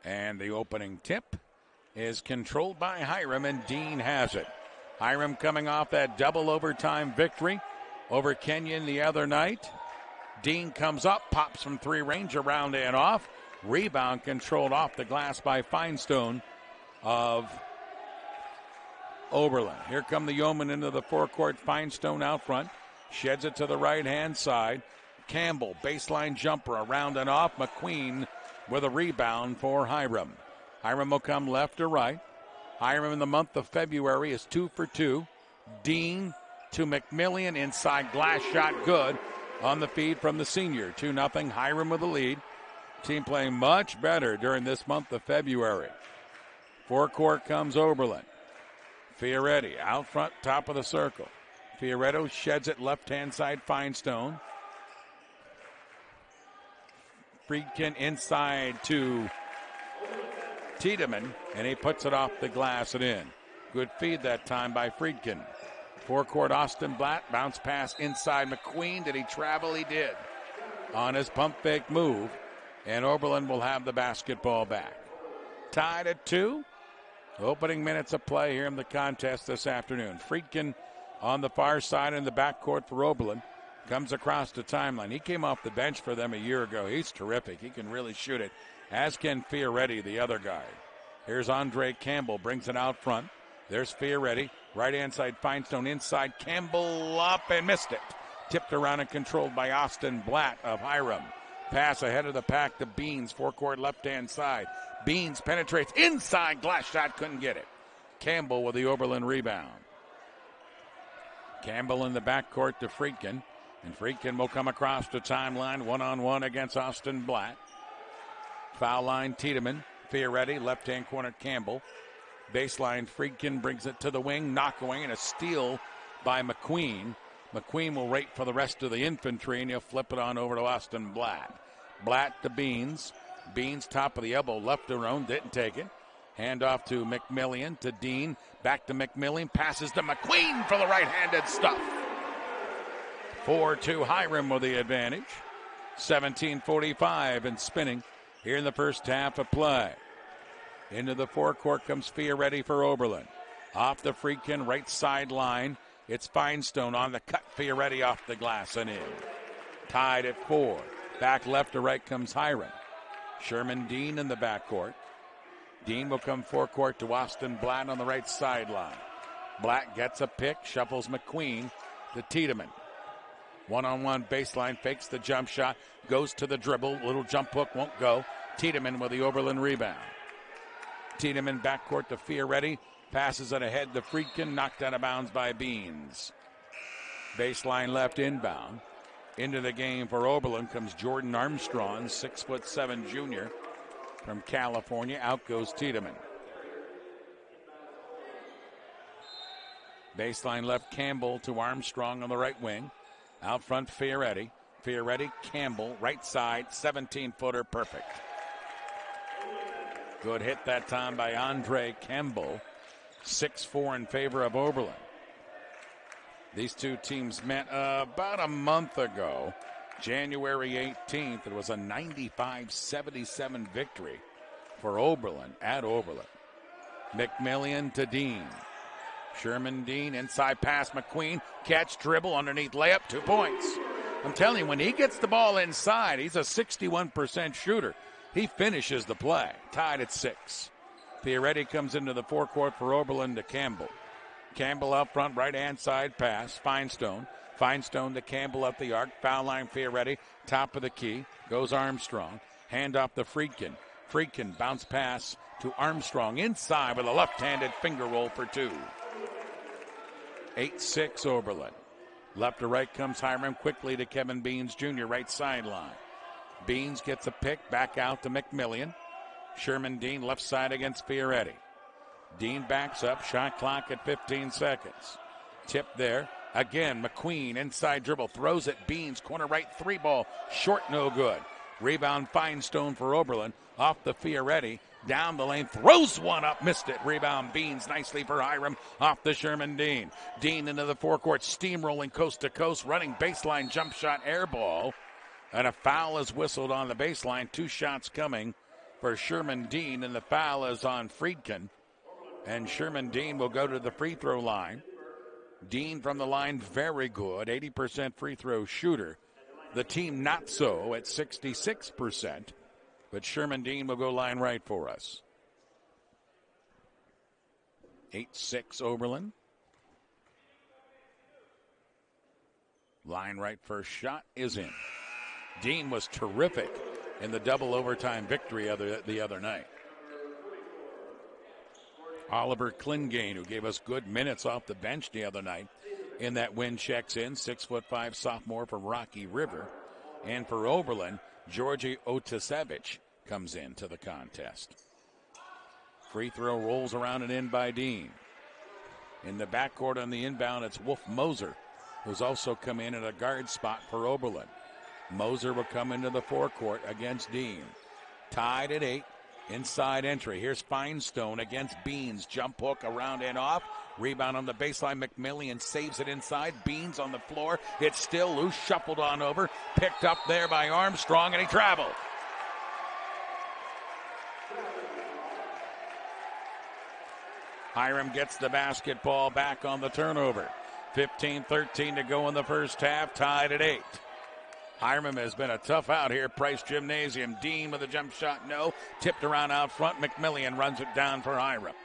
And the opening tip is controlled by Hiram, and Dean has it. Hiram coming off that double overtime victory over Kenyon the other night. Dean comes up, pops from three range, around and off. Rebound controlled off the glass by Feinstone of Oberlin. Here come the Yeomen into the forecourt. Feinstone out front. Sheds it to the right-hand side. Campbell, baseline jumper, around and off. McQueen with a rebound for Hiram. Hiram will come left to right. Hiram in the month of February is 2 for 2. Dean to McMillian, inside glass shot, good on the feed from the senior. 2-0, Hiram with the lead. Team playing much better during this month of February. Forecourt comes Oberlin. Fioretti out front, top of the circle. Fioretti sheds it left-hand side, Feinstone. Friedkin inside to Tiedemann, and he puts it off the glass and in. Good feed that time by Friedkin. Forecourt, Austin Blatt, bounce pass inside McQueen. Did he travel? He did. On his pump fake move, and Oberlin will have the basketball back. Tied at 2. Opening minutes of play here in the contest this afternoon. Friedkin on the far side in the backcourt for Oberlin. Comes across the timeline. He came off the bench for them a year ago. He's terrific. He can really shoot it, as can Fioretti, the other guy. Here's Andre Campbell, brings it out front. There's Fioretti. Right-hand side, Feinstone inside. Campbell up and missed it. Tipped around and controlled by Austin Blatt of Hiram. Pass ahead of the pack to Beans, forecourt left-hand side. Beans penetrates inside, glass shot, couldn't get it. Campbell with the Oberlin rebound. Campbell in the backcourt to Friedkin, and Friedkin will come across the timeline, one-on-one against Austin Blatt. Foul line, Tiedemann. Fioretti, left-hand corner, Campbell. Baseline, Friedkin brings it to the wing, knock away, and a steal by McQueen. McQueen will wait for the rest of the infantry, and he'll flip it on over to Austin Blatt. Blatt to Beans. Beans, top of the elbow, left to own, didn't take it. Hand off to McMillian, to Dean. Back to McMillian, passes to McQueen for the right-handed stuff. 4-2, Hiram with the advantage. 17:45 and spinning here in the first half of play. Into the forecourt comes Fioretti for Oberlin. Off the Friedkin, right sideline. It's Feinstone on the cut. Fioretti off the glass and in. Tied at 4. Back left to right comes Hiram. Sherman Dean in the backcourt. Dean will come forecourt to Austin Blatt on the right sideline. Blatt gets a pick, shuffles McQueen to Tiedemann. One-on-one baseline, fakes the jump shot, goes to the dribble. Little jump hook won't go. Tiedemann with the Oberlin rebound. Tiedemann backcourt to Fioretti. Passes it ahead to Friedkin, knocked out of bounds by Beans. Baseline left inbound. Into the game for Oberlin comes Jordan Armstrong, 6'7" junior from California. Out goes Tiedemann. Baseline left, Campbell to Armstrong on the right wing. Out front, Fioretti. Fioretti, Campbell, right side, 17-footer, perfect. Good hit that time by Andre Campbell. 6-4 in favor of Oberlin. These two teams met about a month ago, January 18th. It was a 95-77 victory for Oberlin at Oberlin. McMillian to Dean. Sherman Dean, inside pass, McQueen. Catch, dribble, underneath layup, 2 points. I'm telling you, when he gets the ball inside, he's a 61% shooter. He finishes the play. Tied at 6. Fioretti comes into the forecourt for Oberlin to Campbell. Campbell out front, right-hand side pass. Feinstone. Feinstone to Campbell up the arc. Foul line, Fioretti. Top of the key. Goes Armstrong. Hand off to Friedkin. Friedkin bounce pass to Armstrong. Inside with a left-handed finger roll for 2. 8-6 Oberlin. Left to right comes Hiram. Quickly to Kevin Beans Jr. right sideline. Beans gets a pick. Back out to McMillian. Sherman Dean left side against Fioretti. Dean backs up. Shot clock at 15 seconds. Tip there. Again, McQueen inside dribble. Throws it. Beans corner right 3 ball. Short, no good. Rebound Feinstone for Oberlin. Off the Fioretti. Down the lane. Throws one up. Missed it. Rebound Beans nicely for Hiram. Off the Sherman Dean. Dean into the forecourt. Steamrolling coast to coast. Running baseline jump shot air ball. And a foul is whistled on the baseline. 2 shots coming for Sherman Dean, and the foul is on Friedkin. And Sherman Dean will go to the free throw line. Dean from the line, very good, 80% free throw shooter. The team not so at 66%, but Sherman Dean will go line right for us. 8-6 Oberlin. Line right first shot is in. Dean was terrific in the double overtime victory the other night. Oliver Klingane, who gave us good minutes off the bench the other night in that win, checks in. 6'5" sophomore from Rocky River. And for Oberlin, Georgi Otasevich comes into the contest. Free throw rolls around and in by Dean. In the backcourt on the inbound, it's Wolf Moser, who's also come in at a guard spot for Oberlin. Moser will come into the forecourt against Dean. Tied at 8. Inside entry. Here's Finestone against Beans. Jump hook around and off. Rebound on the baseline. McMillian saves it inside. Beans on the floor. It's still loose. Shuffled on over. Picked up there by Armstrong, and he traveled. Hiram gets the basketball back on the turnover. 15-13 to go in the first half. Tied at 8. Hiram has been a tough out here. Price Gymnasium. Dean with a jump shot, no. Tipped around out front. McMillian runs it down for Hiram.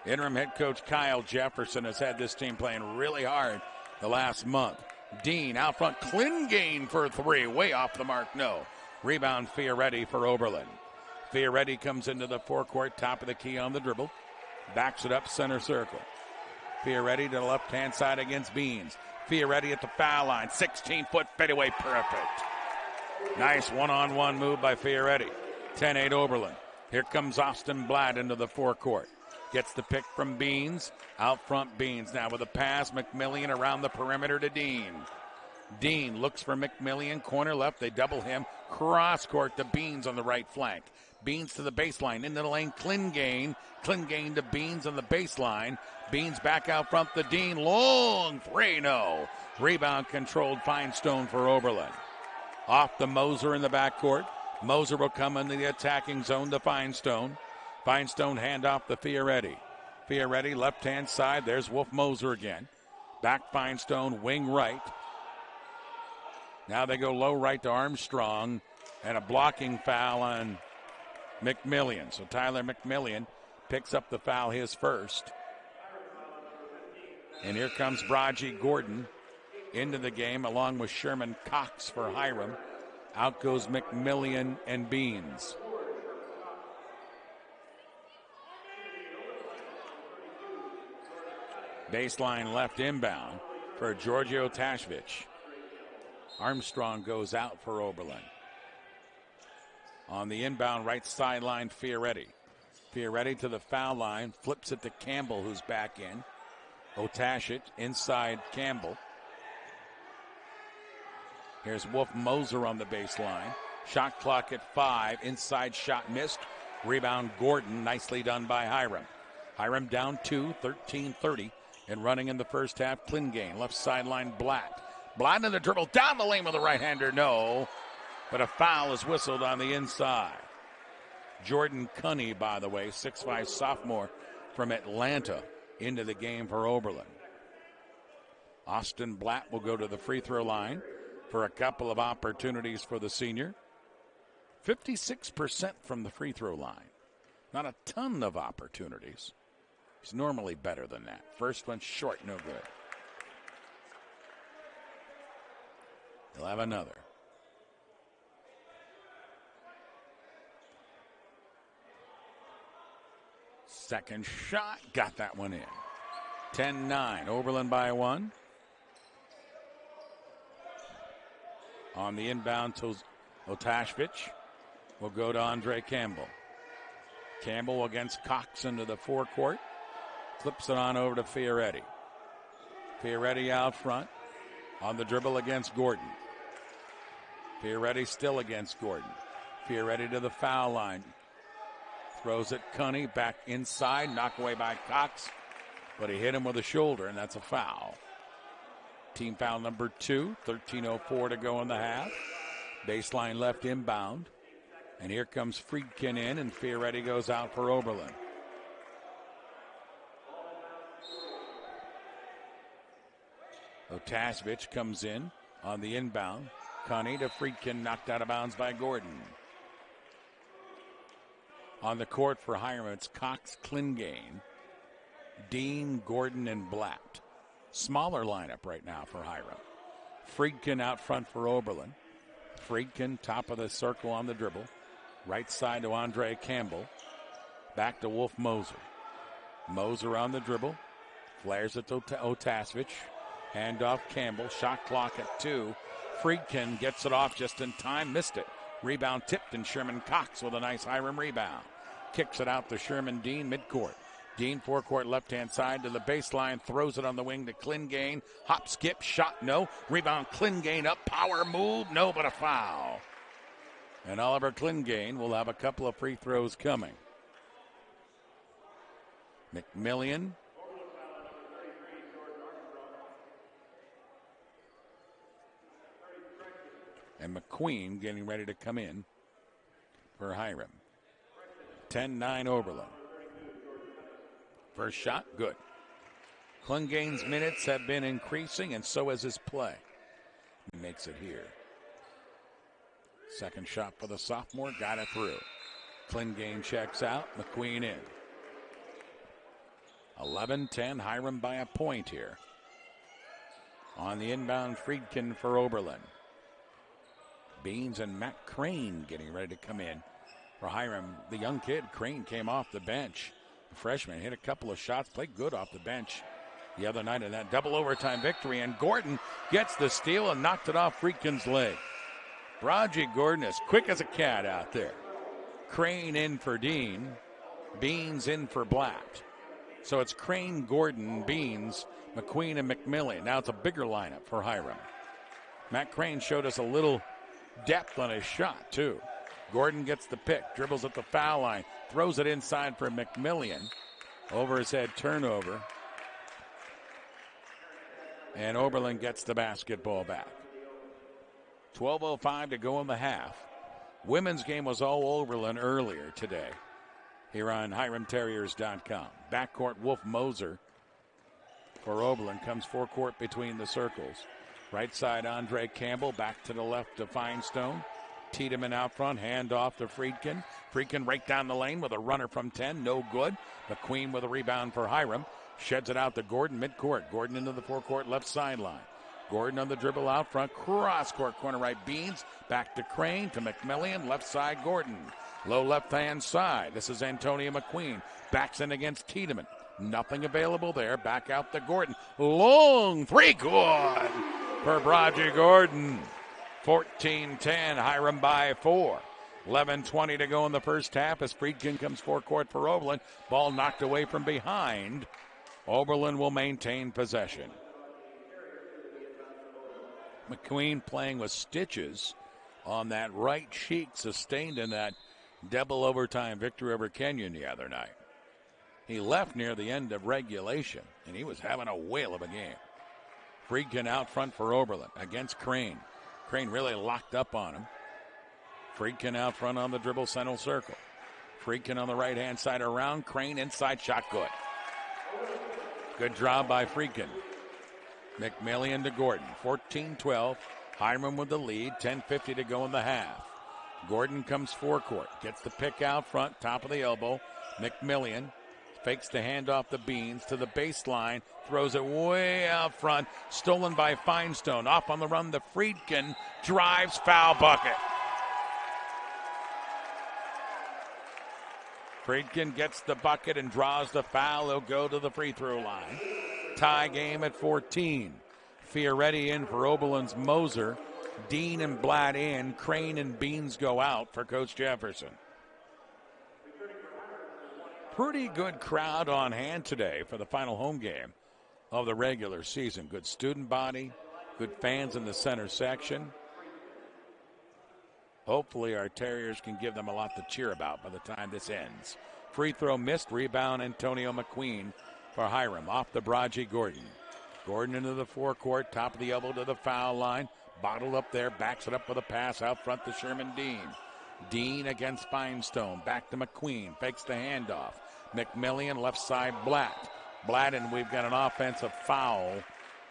Interim head coach Kyle Jefferson has had this team playing really hard the last month. Dean out front. Klingane for 3. Way off the mark, no. Rebound Fioretti for Oberlin. Fioretti comes into the forecourt, top of the key on the dribble. Backs it up center circle. Fioretti to the left-hand side against Beans. Fioretti at the foul line. 16-foot fadeaway, perfect. Nice one-on-one move by Fioretti. 10-8 Oberlin. Here comes Austin Blatt into the forecourt. Gets the pick from Beans. Out front Beans now with a pass. McMillian around the perimeter to Dean. Dean looks for McMillian. Corner left. They double him. Cross court to Beans on the right flank. Beans to the baseline. Into the lane. Klingane. Klingane to Beans on the baseline. Beans back out front to Dean. Long 3, no. Rebound controlled. Finestone for Oberlin. Off the Moser in the backcourt. Moser will come into the attacking zone to Finestone. Finestone hand off to Fioretti. Fioretti left-hand side. There's Wolf Moser again. Back Finestone, wing right. Now they go low right to Armstrong. And a blocking foul on McMillian. So Tyler McMillian picks up the foul, his first. And here comes Braji Gordon into the game along with Sherman Cox for Hiram. Out goes McMillian and Beans. Baseline left inbound for Giorgio Tashvich. Armstrong goes out for Oberlin. On the inbound right sideline, Fioretti. Fioretti to the foul line, flips it to Campbell, who's back in. Otashit inside Campbell. Here's Wolf Moser on the baseline. Shot clock at 5. Inside shot missed. Rebound Gordon. Nicely done by Hiram. Hiram down 2, 13-30. And running in the first half, Klingane. Left sideline, Blatt. Blatt in the dribble. Down the lane with a right-hander. No. But a foul is whistled on the inside. Jordan Cunney, by the way, 6'5" sophomore from Atlanta, into the game for Oberlin. Austin Blatt will go to the free throw line for a couple of opportunities for the senior. 56% from the free throw line. Not a ton of opportunities. He's normally better than that. First one short, no good. He'll have another. Second shot, got that one in. 10-9, Oberlin by 1. On the inbound to Otashvich will go to Andre Campbell. Campbell against Cox into the forecourt. Flips it on over to Fioretti. Fioretti out front on the dribble against Gordon. Fioretti still against Gordon. Fioretti to the foul line. Throws it Cunney back inside. Knocked away by Cox. But he hit him with a shoulder, and that's a foul. Team foul number 2. 13:04 to go in the half. Baseline left inbound. And here comes Friedkin in, and Fioretti goes out for Oberlin. Otasevich comes in on the inbound. Connie to Friedkin, knocked out of bounds by Gordon. On the court for Hiram, it's Cox, Klingane, Dean, Gordon, and Blatt. Smaller lineup right now for Hiram. Friedkin out front for Oberlin. Friedkin, top of the circle on the dribble. Right side to Andre Campbell. Back to Wolf Moser. Moser on the dribble. Flares it to Otasevich. Hand off Campbell. Shot clock at 2. Friedkin gets it off just in time. Missed it. Rebound tipped, and Sherman Cox with a nice Hiram rebound. Kicks it out to Sherman Dean midcourt. Dean forecourt left-hand side to the baseline. Throws it on the wing to Klingane. Hop, skip, shot, no. Rebound, Klingane up. Power move, no, but a foul. And Oliver Klingane will have a couple of free throws coming. McMillian. And McQueen getting ready to come in for Hiram. 10-9 Oberlin. First shot, good. Klingane's minutes have been increasing, and so has his play. He makes it here. Second shot for the sophomore, got it through. Klingane checks out, McQueen in. 11-10, Hiram by a point here. On the inbound, Friedkin for Oberlin. Beans and Matt Crane getting ready to come in for Hiram. The young kid, Crane, came off the bench. The freshman hit a couple of shots, played good off the bench the other night in that double overtime victory. And Gordon gets the steal and knocked it off Friedkin's leg. Braji Gordon is quick as a cat out there. Crane in for Dean. Beans in for Blatt. So it's Crane, Gordon, Beans, McQueen, and McMillan. Now it's a bigger lineup for Hiram. Matt Crane showed us a little depth on his shot, too. Gordon gets the pick, dribbles at the foul line, throws it inside for McMillan. Over his head turnover. And Oberlin gets the basketball back. 12:05 to go in the half. Women's game was all Oberlin earlier today here on HiramTerriers.com. Backcourt, Wolf Moser for Oberlin comes forecourt between the circles. Right side, Andre Campbell. Back to the left to Finestone. Tiedemann out front. Hand off to Friedkin. Friedkin right down the lane with a runner from 10. No good. McQueen with a rebound for Hiram. Sheds it out to Gordon midcourt. Gordon into the forecourt left sideline. Gordon on the dribble out front. Cross-court corner right. Beans. Back to Crane to McMillan. Left side, Gordon. Low left-hand side. This is Antonio McQueen. Backs in against Tiedemann. Nothing available there. Back out to Gordon. Long three. Good for Braji Gordon. 14-10, Hiram by 4. 11:20 to go in the first half as Friedkin comes forecourt for Oberlin. Ball knocked away from behind. Oberlin will maintain possession. McQueen playing with stitches on that right cheek, sustained in that double overtime victory over Kenyon the other night. He left near the end of regulation, and he was having a whale of a game. Friedkin out front for Oberlin against Crane. Crane really locked up on him. Friedkin out front on the dribble, center circle. Friedkin on the right-hand side around. Crane inside, shot good. Good job by Friedkin. McMillan to Gordon. 14-12. Hiram with the lead. 10:50 to go in the half. Gordon comes forecourt. Gets the pick out front, top of the elbow. McMillan fakes the handoff to Beans to the baseline. Throws it way out front. Stolen by Finestone. Off on the run to Friedkin. Drives, foul, bucket. Friedkin gets the bucket and draws the foul. He'll go to the free throw line. Tie game at 14. Fioretti in for Oberlin's Moser. Dean and Blatt in. Crane and Beans go out for Coach Jefferson. Pretty good crowd on hand today for the final home game of the regular season. Good student body, good fans in the center section. Hopefully our Terriers can give them a lot to cheer about by the time this ends. Free throw missed, rebound Antonio McQueen for Hiram. Off the Braji Gordon. Gordon into the forecourt, top of the elbow to the foul line. Bottled up there, backs it up with a pass out front to Sherman Dean. Dean against Finestone. Back to McQueen. Fakes the handoff. McMillian left side Blatt. And we've got an offensive foul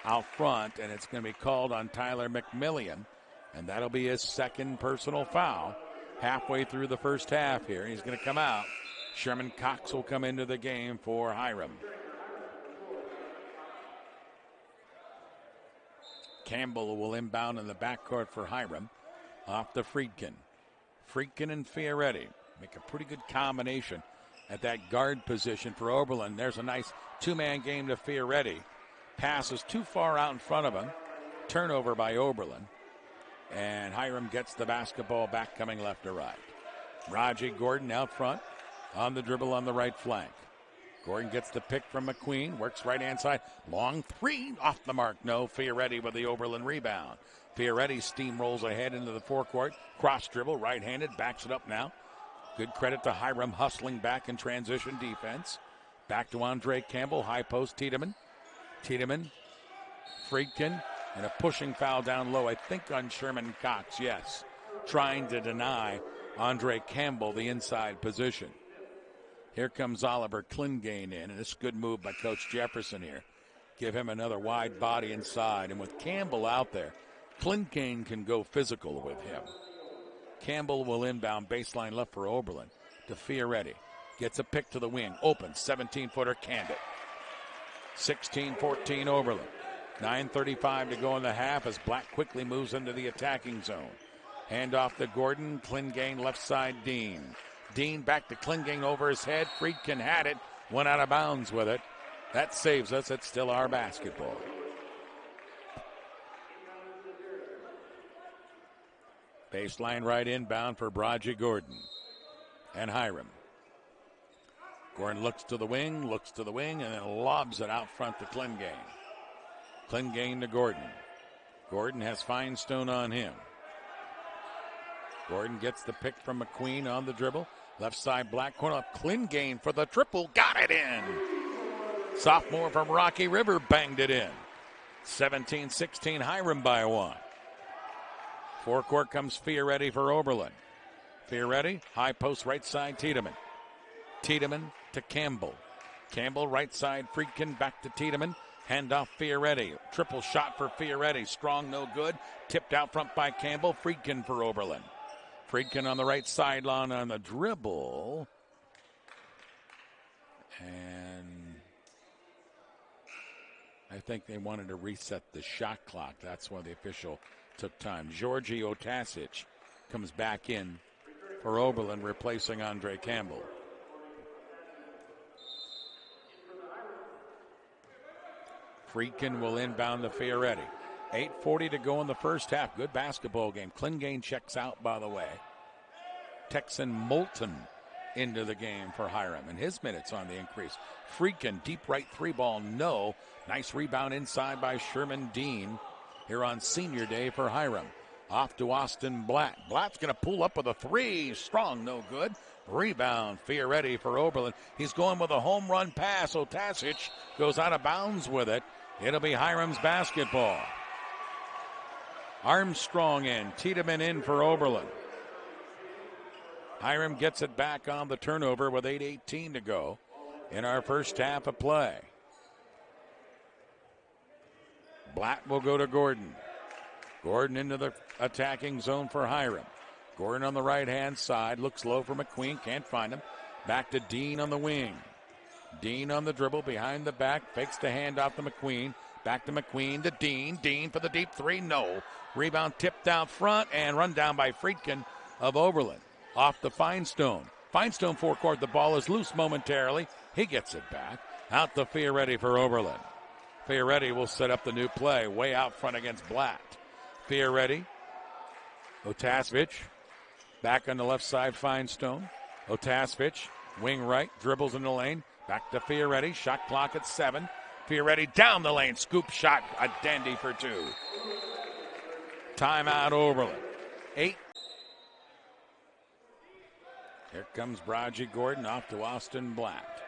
out front, and it's going to be called on Tyler McMillian. And that'll be his second personal foul halfway through the first half here. He's going to come out. Sherman Cox will come into the game for Hiram. Campbell will inbound in the backcourt for Hiram. Off to Friedkin. Friedkin and Fioretti make a pretty good combination at that guard position for Oberlin. There's a nice two-man game to Fioretti. Passes too far out in front of him. Turnover by Oberlin. And Hiram gets the basketball back, coming left to right. Raji Gordon out front on the dribble on the right flank. Gordon gets the pick from McQueen, works right-hand side. Long three, off the mark. No, Fioretti with the Oberlin rebound. Fioretti steamrolls ahead into the forecourt. Cross dribble, right-handed, backs it up now. Good credit to Hiram hustling back in transition defense. Back to Andre Campbell, high post, Tiedemann. Tiedemann, Friedkin, and a pushing foul down low, I think on Sherman Cox, yes. Trying to deny Andre Campbell the inside position. Here comes Oliver Klingane in, and it's a good move by Coach Jefferson here. Give him another wide body inside, and with Campbell out there, Klingane can go physical with him. Campbell will inbound baseline left for Oberlin to Fioretti. Gets a pick to the wing, open, 17-footer, canned it. 16-14 Oberlin. 9:35 to go in the half as Black quickly moves into the attacking zone. Hand off to Gordon, Klingane left side, Dean. Dean back to Klingane over his head. Friedkin had it, went out of bounds with it. That saves us. It's still our basketball. Baseline right inbound for Braji Gordon and Hiram. Gordon looks to the wing, and then lobs it out front to Klingane. Klingane to Gordon. Gordon has Finestone on him. Gordon gets the pick from McQueen on the dribble. Left side, Black corner up. Klingane for the triple. Got it in. Sophomore from Rocky River banged it in. 17-16, Hiram by one. Forecourt comes Fioretti for Oberlin. Fioretti, high post right side, Tiedemann. Tiedemann to Campbell. Campbell right side, Friedkin back to Tiedemann. Hand off Fioretti. Triple shot for Fioretti. Strong, no good. Tipped out front by Campbell. Friedkin for Oberlin. Friedkin on the right sideline on the dribble. And I think they wanted to reset the shot clock. That's why the official took time. Georgi Otasic comes back in for Oberlin, replacing Andre Campbell. Friedkin will inbound to Fioretti. 8:40 to go in the first half. Good basketball game. Klingane checks out, by the way. Texan Moulton into the game for Hiram, and his minutes on the increase. Friedkin, deep right three ball, no. Nice rebound inside by Sherman Dean here on senior day for Hiram. Off to Austin Blatt. Blatt's going to pull up with a three. Strong, no good. Rebound, Fioretti for Oberlin. He's going with a home run pass. Otasic goes out of bounds with it. It'll be Hiram's basketball. Armstrong in, Tiedemann in for Oberlin. Hiram gets it back on the turnover with 8:18 to go in our first half of play. Blatt will go to Gordon. Gordon into the attacking zone for Hiram. Gordon on the right-hand side, looks low for McQueen, can't find him. Back to Dean on the wing. Dean on the dribble, behind the back, fakes the handoff to McQueen. Back to McQueen to Dean. Dean for the deep three, no. Rebound tipped out front and run down by Friedkin of Oberlin. Off the Finestone. Finestone forecourt, the ball is loose momentarily. He gets it back. Out to Fioretti for Oberlin. Fioretti will set up the new play, way out front against Blatt. Fioretti. Otasic. Back on the left side, Finestone. Otasic, wing right, dribbles in the lane. Back to Fioretti, shot clock at 7. Fioretti down the lane, scoop shot, a dandy for 2. Timeout Oberlin. 8. Here comes Braji Gordon off to Austin Blatt.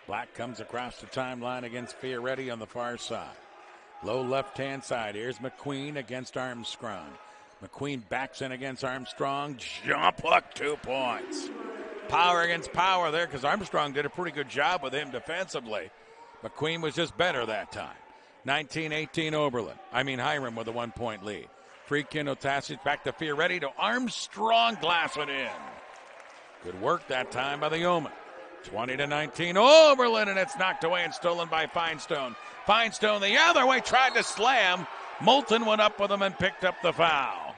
Blatt comes across the timeline against Fioretti on the far side. Low left-hand side, here's McQueen against Armstrong. McQueen backs in against Armstrong. Jump hook, 2 points. Power against power there because Armstrong did a pretty good job with him defensively. McQueen was just better that time. 19-18 Hiram with a 1 point lead. Friedkin, Otasic back to Fioretti to Armstrong, glass it in. Good work that time by the Yeoman. 20-19 Oberlin, and it's knocked away and stolen by Finestone. Finestone the other way, tried to slam. Moulton went up with him and picked up the foul.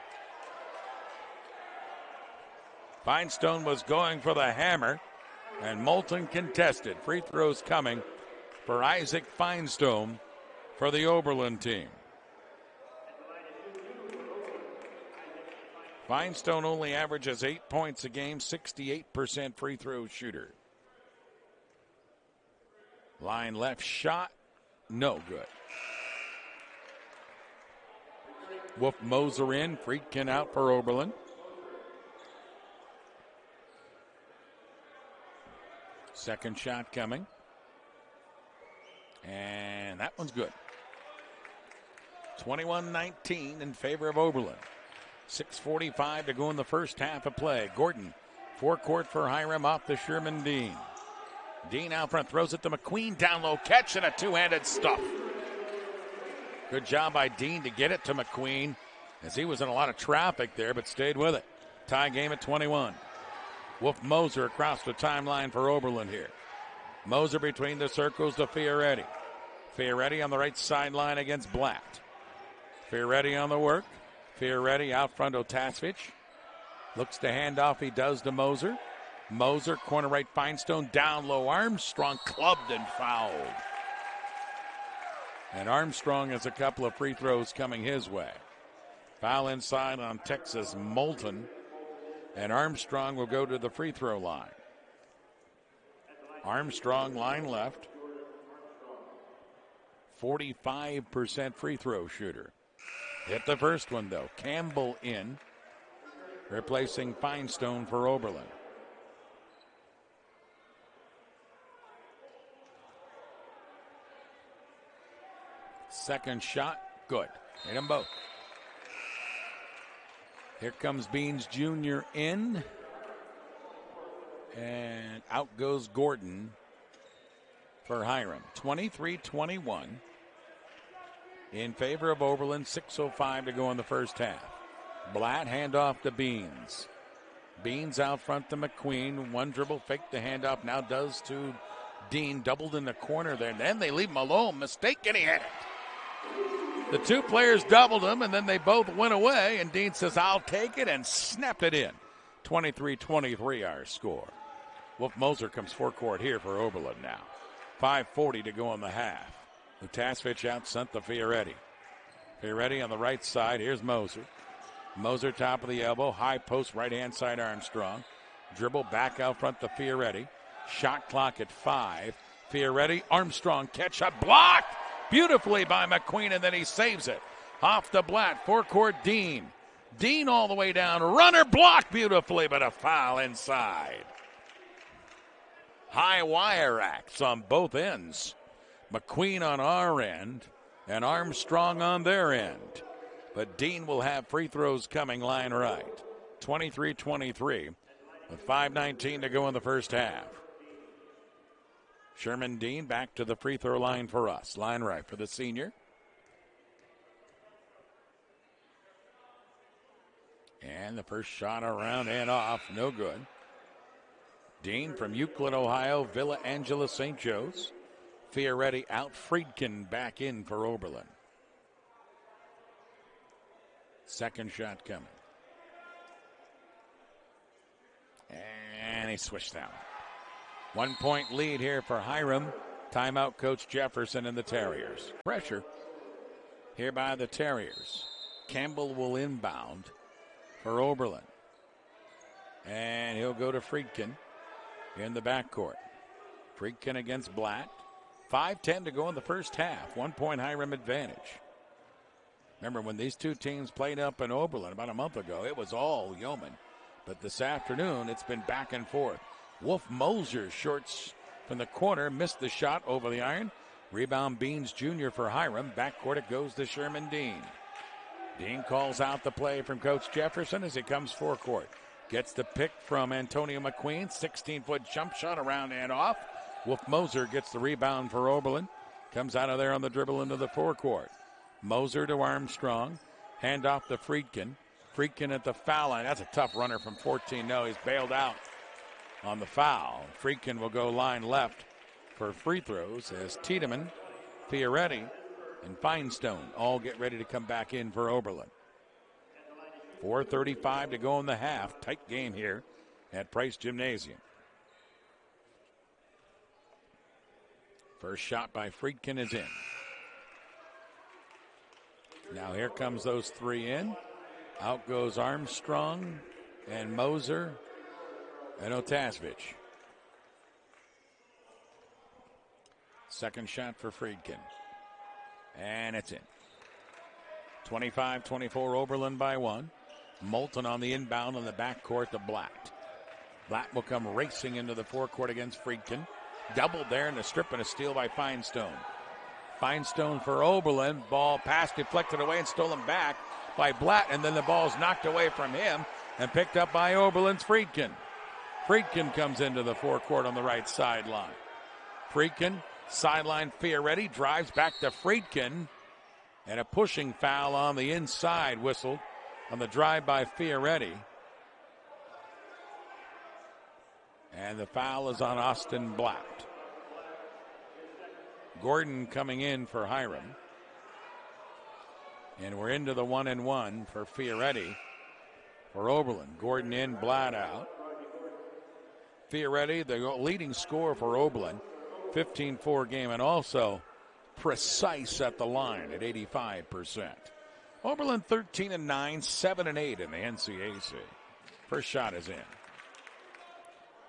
Finestone was going for the hammer, and Moulton contested. Free throws coming for Isaac Finestone for the Oberlin team. Finestone only averages 8 points a game, 68% free throw shooter. Line left shot, no good. Wolf Moser in, Friedkin out for Oberlin. Second shot coming. And that one's good. 21-19 in favor of Oberlin. 6:45 to go in the first half of play. Gordon, forecourt for Hiram off the Sherman Dean. Dean out front, throws it to McQueen, down low catch and a two-handed stuff. Good job by Dean to get it to McQueen as he was in a lot of traffic there but stayed with it. Tie game at 21. Wolf Moser across the timeline for Oberlin here. Moser between the circles to Fioretti. Fioretti on the right sideline against Blatt. Fioretti on the work. Fioretti out front, Otasic. Looks to hand off, he does to Moser. Moser, corner right, Finestone, down low, Armstrong clubbed and fouled. And Armstrong has a couple of free throws coming his way. Foul inside on Texas Moulton. And Armstrong will go to the free throw line. Armstrong line left. 45% free throw shooter. Hit the first one though. Campbell in, replacing Finestone for Oberlin. Second shot, good. Hit them both. Here comes Beans Jr. in. And out goes Gordon for Hiram. 23-21 in favor of Oberlin. 6:05 to go in the first half. Blatt handoff to Beans. Beans out front to McQueen. One dribble, fake the handoff. Now does to Dean. Doubled in the corner there. Then they leave him alone. Mistake, and he hit it. The two players doubled him, and then they both went away. And Dean says, I'll take it, and snapped it in. 23-23 our score. Wolf Moser comes forecourt here for Oberlin now. 5:40 to go in the half. Lutasvich out sent to Fioretti. Fioretti on the right side. Here's Moser. Moser top of the elbow. High post right hand side Armstrong. Dribble back out front to Fioretti. Shot clock at 5. Fioretti, Armstrong catch shot blocked beautifully by McQueen, and then he saves it. Off the Blatt. Forecourt Dean. Dean all the way down. Runner blocked beautifully, but a foul inside. High wire acts on both ends. McQueen on our end and Armstrong on their end. But Dean will have free throws coming line right. 23-23 with 5:19 to go in the first half. Sherman Dean back to the free throw line for us. Line right for the senior. And the first shot around and off, no good. Dean from Euclid, Ohio, Villa Angela, St. Joe's. Fioretti out, Friedkin back in for Oberlin. Second shot coming. And he switched out. 1 point lead here for Hiram. Timeout Coach Jefferson and the Terriers. Pressure here by the Terriers. Campbell will inbound for Oberlin. And he'll go to Friedkin in the backcourt. Friedkin against Blatt. 5:10 to go in the first half. 1 point Hiram advantage. Remember when these two teams played up in Oberlin about a month ago, it was all Yeoman. But this afternoon, it's been back and forth. Wolf Moser shorts from the corner, missed the shot over the iron. Rebound Beans Jr. for Hiram. Backcourt it goes to Sherman Dean. Dean calls out the play from Coach Jefferson as he comes forecourt. Gets the pick from Antonio McQueen. 16-foot jump shot around and off. Wolf Moser gets the rebound for Oberlin. Comes out of there on the dribble into the forecourt. Moser to Armstrong. Hand off to Friedkin. Friedkin at the foul line. That's a tough runner from 14. No, he's bailed out on the foul. Friedkin will go line left for free throws as Tiedemann, Fioretti, and Finestone all get ready to come back in for Oberlin. 4:35 to go in the half. Tight game here at Price Gymnasium. First shot by Friedkin is in. Now here comes those three in. Out goes Armstrong and Moser and Otasevich. Second shot for Friedkin. And it's in. 25-24 Oberlin by one. Moulton on the inbound on the backcourt to Blatt. Blatt will come racing into the forecourt against Friedkin. Doubled there in the strip and a steal by Finestone. Finestone for Oberlin. Ball pass deflected away and stolen back by Blatt. And then the ball's knocked away from him and picked up by Oberlin's Friedkin. Friedkin comes into the forecourt on the right sideline. Friedkin, sideline Fioretti, drives back to Friedkin. And a pushing foul on the inside whistled on the drive by Fioretti. And the foul is on Austin Blatt. Gordon coming in for Hiram. And we're into the 1-and-1 for Fioretti for Oberlin. Gordon in, Blatt out. Fioretti, the leading scorer for Oberlin. 15-4 game and also precise at the line at 85%. Oberlin 13-9, 7-8 in the NCAC. First shot is in.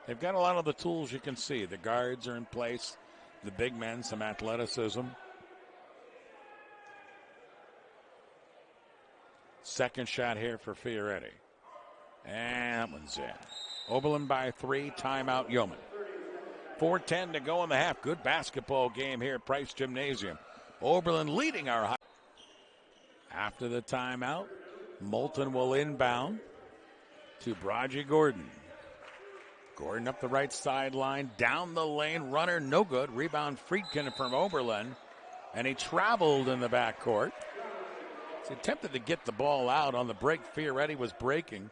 They've got a lot of the tools you can see. The guards are in place. The big men, some athleticism. Second shot here for Fioretti. And that one's in. Oberlin by 3, timeout Yeoman. 4:10 to go in the half. Good basketball game here at Price Gymnasium. Oberlin leading our high. After the timeout, Moulton will inbound to Braji Gordon. Gordon up the right sideline, down the lane, runner no good. Rebound Friedkin from Oberlin, and he traveled in the backcourt. He attempted to get the ball out on the break. Fioretti was breaking,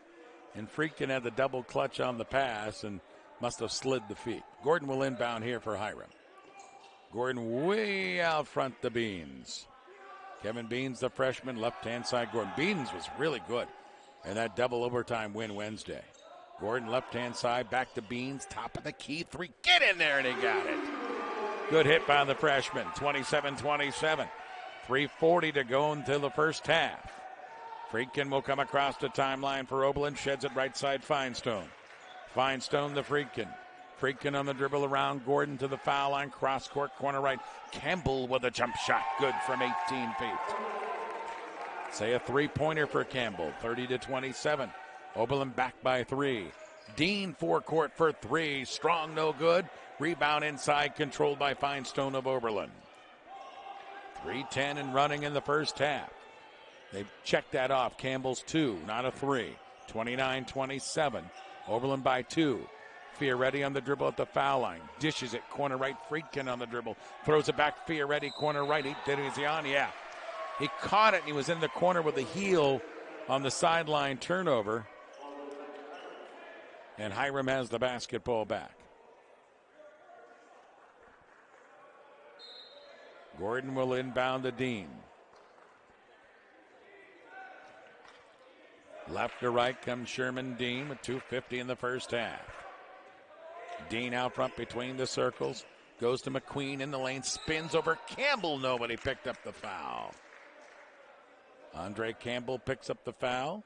and Friedkin had the double clutch on the pass and must have slid the feet. Gordon will inbound here for Hiram. Gordon way out front to Beans. Kevin Beans, the freshman, left-hand side. Gordon Beans was really good in that double overtime win Wednesday. Gordon left-hand side, back to Beans, top of the key, three. Get in there, and he got it. Good hit by the freshman, 27-27. 3:40 to go until the first half. Friedkin will come across the timeline for Oberlin, sheds it right side, Finestone. Finestone to Friedkin. Friedkin on the dribble around Gordon to the foul line, cross-court, corner right. Campbell with a jump shot, good from 18 feet. Say a three-pointer for Campbell, 30-27. Oberlin back by 3. Dean forecourt for 3. Strong, no good. Rebound inside, controlled by Finestone of Oberlin. 3:10 and running in the first half. They've checked that off. Campbell's 2, not a 3. 29-27. Oberlin by 2. Fioretti on the dribble at the foul line. Dishes it, corner right. Friedkin on the dribble. Throws it back, Fioretti, corner right. Is he on? Yeah. He caught it, and he was in the corner with the heel on the sideline turnover. And Hiram has the basketball back. Gordon will inbound to Dean. Left to right comes Sherman Dean with 2:50 in the first half. Dean out front between the circles. Goes to McQueen in the lane. Spins over Campbell. Nobody picked up the foul. Andre Campbell picks up the foul.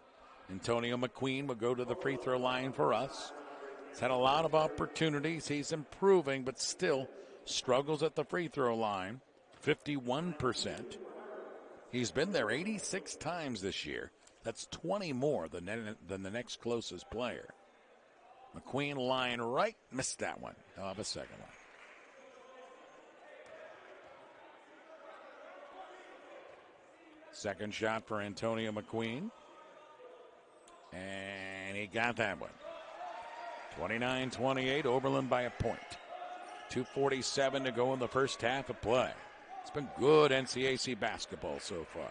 Antonio McQueen will go to the free throw line for us. He's had a lot of opportunities. He's improving, but still struggles at the free throw line. 51%. He's been there 86 times this year. That's 20 more than the next closest player. McQueen line right. Missed that one. He'll have a second one. Second shot for Antonio McQueen. And he got that one. 29-28, Oberlin by a point. 2:47 to go in the first half of play. It's been good NCAC basketball so far.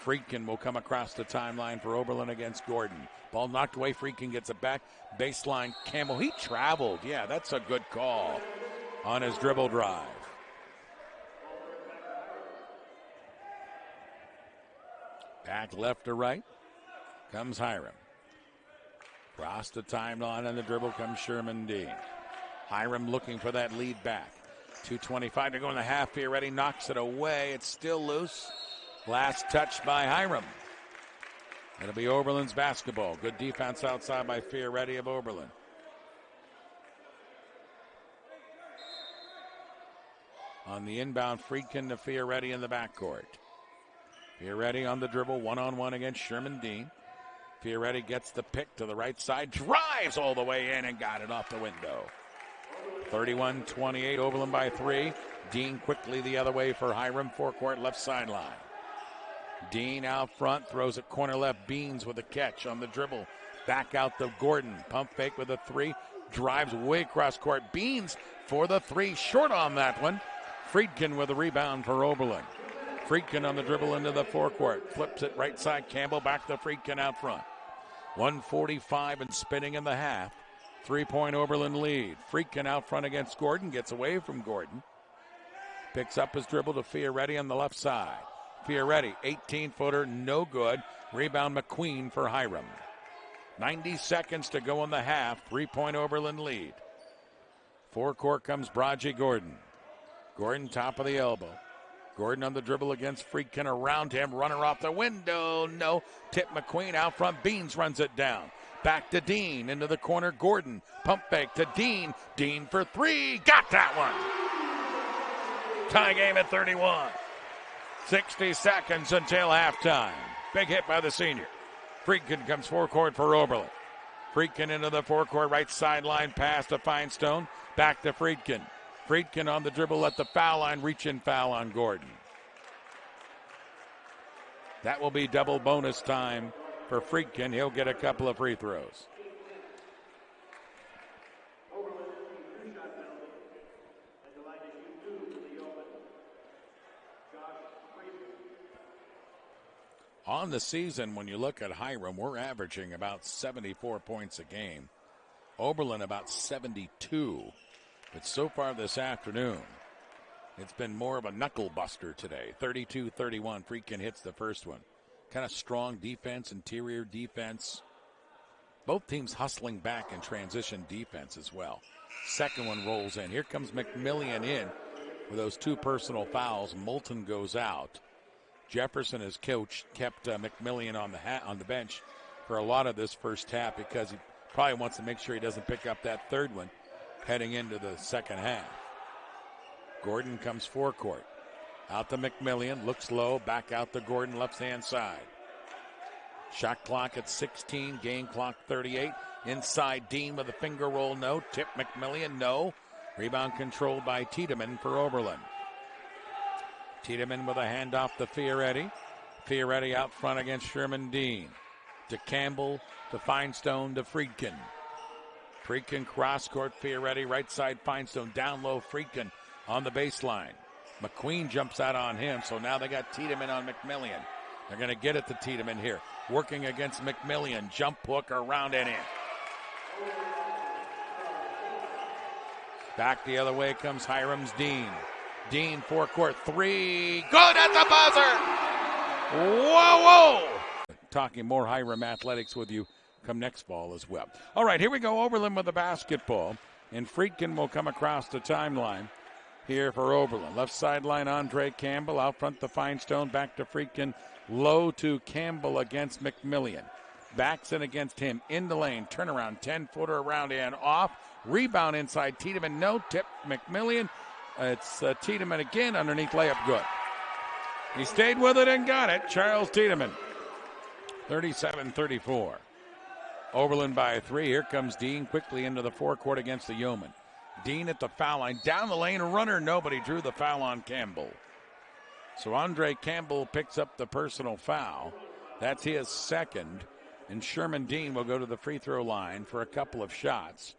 Friedkin will come across the timeline for Oberlin against Gordon. Ball knocked away. Friedkin gets it back. Baseline, Campbell. He traveled. Yeah, that's a good call on his dribble drive. Back left to right comes Hiram. Across the timeline on the dribble comes Sherman Dean. Hiram looking for that lead back. 2:25 to go in the half. Fioretti knocks it away. It's still loose. Last touch by Hiram. It'll be Oberlin's basketball. Good defense outside by Fioretti of Oberlin. On the inbound, Friedkin to Fioretti in the backcourt. Fioretti on the dribble, one-on-one against Sherman Dean. Fioretti gets the pick to the right side, drives all the way in and got it off the window. 31-28, Oberlin by 3. Dean quickly the other way for Hiram, forecourt left sideline. Dean out front, throws it corner left. Beans with a catch on the dribble. Back out to Gordon. Pump fake with a 3. Drives way across court. Beans for the 3. Short on that one. Friedkin with a rebound for Oberlin. Friedkin on the dribble into the forecourt. Flips it right side. Campbell back to Friedkin out front. 1:45 and spinning in the half. 3-point Oberlin lead. Friedkin out front against Gordon. Gets away from Gordon. Picks up his dribble to Fioretti on the left side. Fioretti, 18-footer, no good. Rebound McQueen for Hiram. 90 seconds to go in the half. 3-point Oberlin lead. Forecourt comes Braji Gordon. Gordon top of the elbow. Gordon on the dribble against Friedkin. Around him, runner off the window. No. Tip McQueen out front. Beans runs it down. Back to Dean. Into the corner, Gordon. Pump fake to Dean. Dean for 3. Got that one. Tie game at 31. 60 seconds until halftime. Big hit by the senior. Friedkin comes forecourt for Oberlin. Friedkin into the forecourt right sideline pass to Finestone. Back to Friedkin. Friedkin on the dribble at the foul line. Reach in foul on Gordon. That will be double bonus time for Friedkin. He'll get a couple of free throws. On the season, when you look at Hiram, we're averaging about 74 points a game. Oberlin about 72. But so far this afternoon, it's been more of a knuckle buster today. 32-31. Friedkin hits the first one. Kind of strong defense, interior defense. Both teams hustling back in transition defense as well. Second one rolls in. Here comes McMillian in with those 2 personal fouls. Moulton goes out. Jefferson, as coach, kept McMillian on the bench for a lot of this first half because he probably wants to make sure he doesn't pick up that third one heading into the second half. Gordon comes forecourt. Out to McMillian, looks low, back out to Gordon, left-hand side. Shot clock at 16, game clock 38. Inside, Dean with a finger roll, no. Tip McMillian, no. Rebound controlled by Tiedemann for Oberlin. Tiedemann with a handoff to Fioretti. Fioretti out front against Sherman Dean. To Campbell, to Finestone, to Friedkin. Friedkin cross-court, Fioretti, right side, Finestone, down low, Friedkin on the baseline. McQueen jumps out on him, so now they got Tiedemann on McMillian. They're going to get it to Tiedemann here. Working against McMillian, jump hook around and in. Back the other way comes Hiram's Dean. Dean, forecourt, 3, good at the buzzer! Whoa! Talking more Hiram athletics with you come next fall as well. All right, here we go. Oberlin with the basketball. And Friedkin will come across the timeline here for Oberlin. Left sideline, Andre Campbell. Out front to Finestone. Back to Friedkin. Low to Campbell against McMillian. Backs in against him. In the lane. Turnaround. 10-footer around and off. Rebound inside. Tiedemann. No. Tip McMillian. It's Tiedemann again. Underneath layup. Good. He stayed with it and got it. Charles Tiedemann. 37-34. Oberlin by 3. Here comes Dean quickly into the forecourt against the Yeoman. Dean at the foul line. Down the lane, a runner. Nobody drew the foul on Campbell. So Andre Campbell picks up the personal foul. That's his second. And Sherman Dean will go to the free throw line for a couple of shots.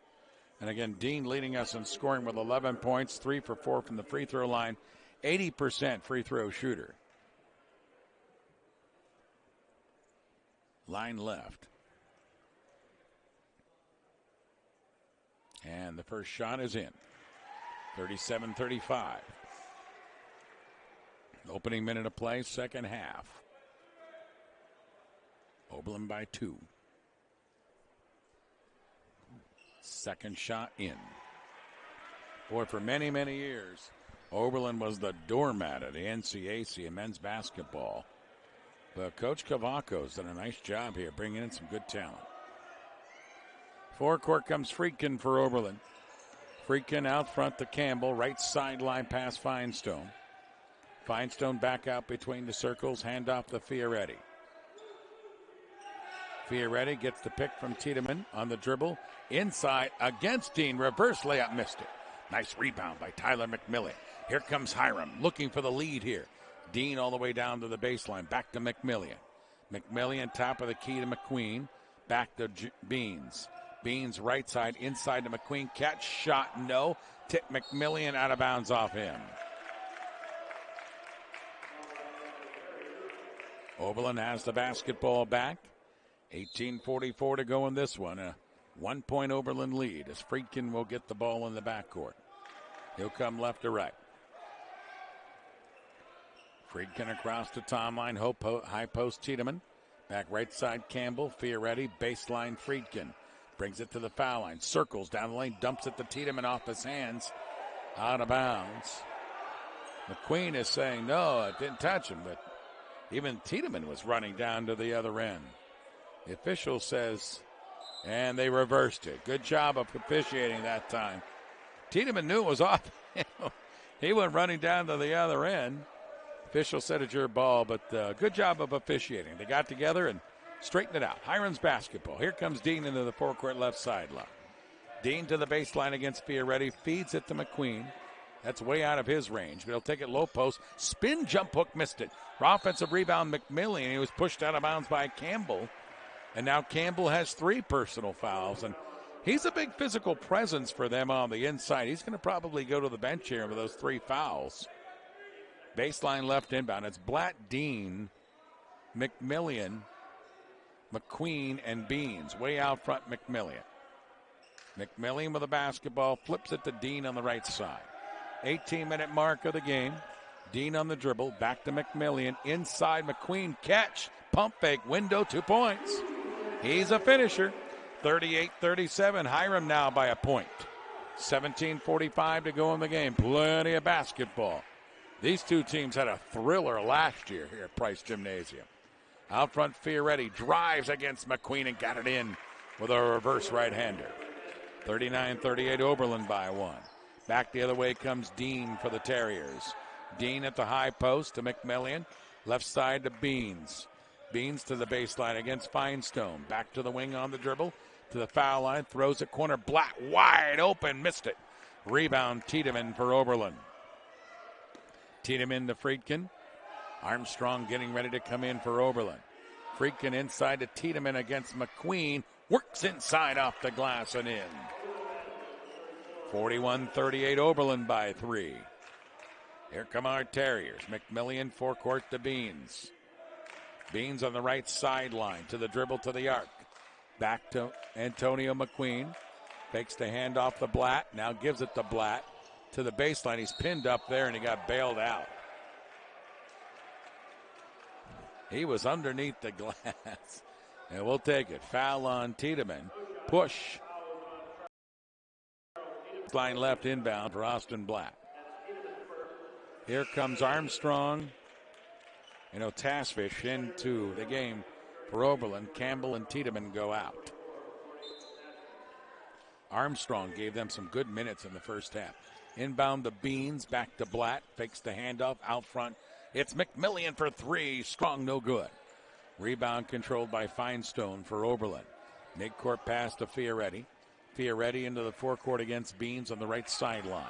And again, Dean leading us in scoring with 11 points, 3 for 4 from the free throw line, 80% free throw shooter. Line left. And the first shot is in. 37-35. Opening minute of play, second half. Oberlin by 2. Second shot in. Boy, for many, many years, Oberlin was the doormat of the NCAC in men's basketball. But Coach Cavaco's done a nice job here, bringing in some good talent. Forecourt comes Friedkin for Oberlin. Friedkin out front to Campbell, right sideline pass Feinstone. Feinstone back out between the circles, handoff to Fioretti. Fioretti gets the pick from Tiedemann on the dribble. Inside against Dean, reverse layup, missed it. Nice rebound by Tyler McMillan. Here comes Hiram, looking for the lead here. Dean all the way down to the baseline, back to McMillan. McMillan top of the key to McQueen, back to Beans. Beans right side, inside to McQueen, catch, shot, no. Tip McMillan out of bounds off him. Oberlin has the basketball back. 18:44 to go in this one. A 1-point Oberlin lead as Friedkin will get the ball in the backcourt. He'll come left to right. Friedkin across the timeline, high post Tiedemann. Back right side Campbell, Fioretti, baseline Friedkin. Brings it to the foul line, circles down the lane, dumps it to Tiedemann off his hands. Out of bounds. McQueen is saying, no, it didn't touch him, but even Tiedemann was running down to the other end. The official says, and they reversed it. Good job of officiating that time. Tiedemann knew it was off. He went running down to the other end. Official said it's your ball, but good job of officiating. They got together and straightened it out. Hiram's basketball. Here comes Dean into the forecourt left sideline. Dean to the baseline against Fioretti. Feeds it to McQueen. That's way out of his range, but he'll take it low post. Spin jump hook, missed it. Offensive rebound, McMillan. He was pushed out of bounds by Campbell. And now Campbell has 3 personal fouls. And he's a big physical presence for them on the inside. He's going to probably go to the bench here with those 3 fouls. Baseline left inbound. It's Blatt, Dean, McMillan, McQueen, and Beans. Way out front, McMillan. McMillan with the basketball. Flips it to Dean on the right side. 18-minute mark of the game. Dean on the dribble. Back to McMillan. Inside McQueen. Catch. Pump fake. Window. 2 points. He's a finisher. 38-37. Hiram now by a point. 17:45 to go in the game. Plenty of basketball. These two teams had a thriller last year here at Price Gymnasium. Out front, Fioretti drives against McQueen and got it in with a reverse right-hander. 39-38, Oberlin by 1. Back the other way comes Dean for the Terriers. Dean at the high post to McMillan. Left side to Beans. Beans to the baseline against Feinstone. Back to the wing on the dribble. To the foul line. Throws it corner. Black wide open. Missed it. Rebound Tiedemann for Oberlin. Tiedemann to Friedkin. Armstrong getting ready to come in for Oberlin. Friedkin inside to Tiedemann against McQueen. Works inside off the glass and in. 41-38 Oberlin by 3. Here come our Terriers. McMillan forecourt to Beans. Beans on the right sideline to the dribble to the arc. Back to Antonio McQueen. Fakes the handoff to Blatt. Now gives it to Blatt. To the baseline. He's pinned up there and he got bailed out. He was underneath the glass. And we'll take it. Foul on Tiedemann. Push. Line left inbound for Austin Blatt. Here comes Armstrong and Otasfish into the game for Oberlin. Campbell and Tiedemann go out. Armstrong gave them some good minutes in the first half. Inbound to Beans, back to Blatt. Fakes the handoff out front. It's McMillan for 3. Strong, no good. Rebound controlled by Feinstone for Oberlin. Midcourt pass to Fioretti. Fioretti into the forecourt against Beans on the right sideline.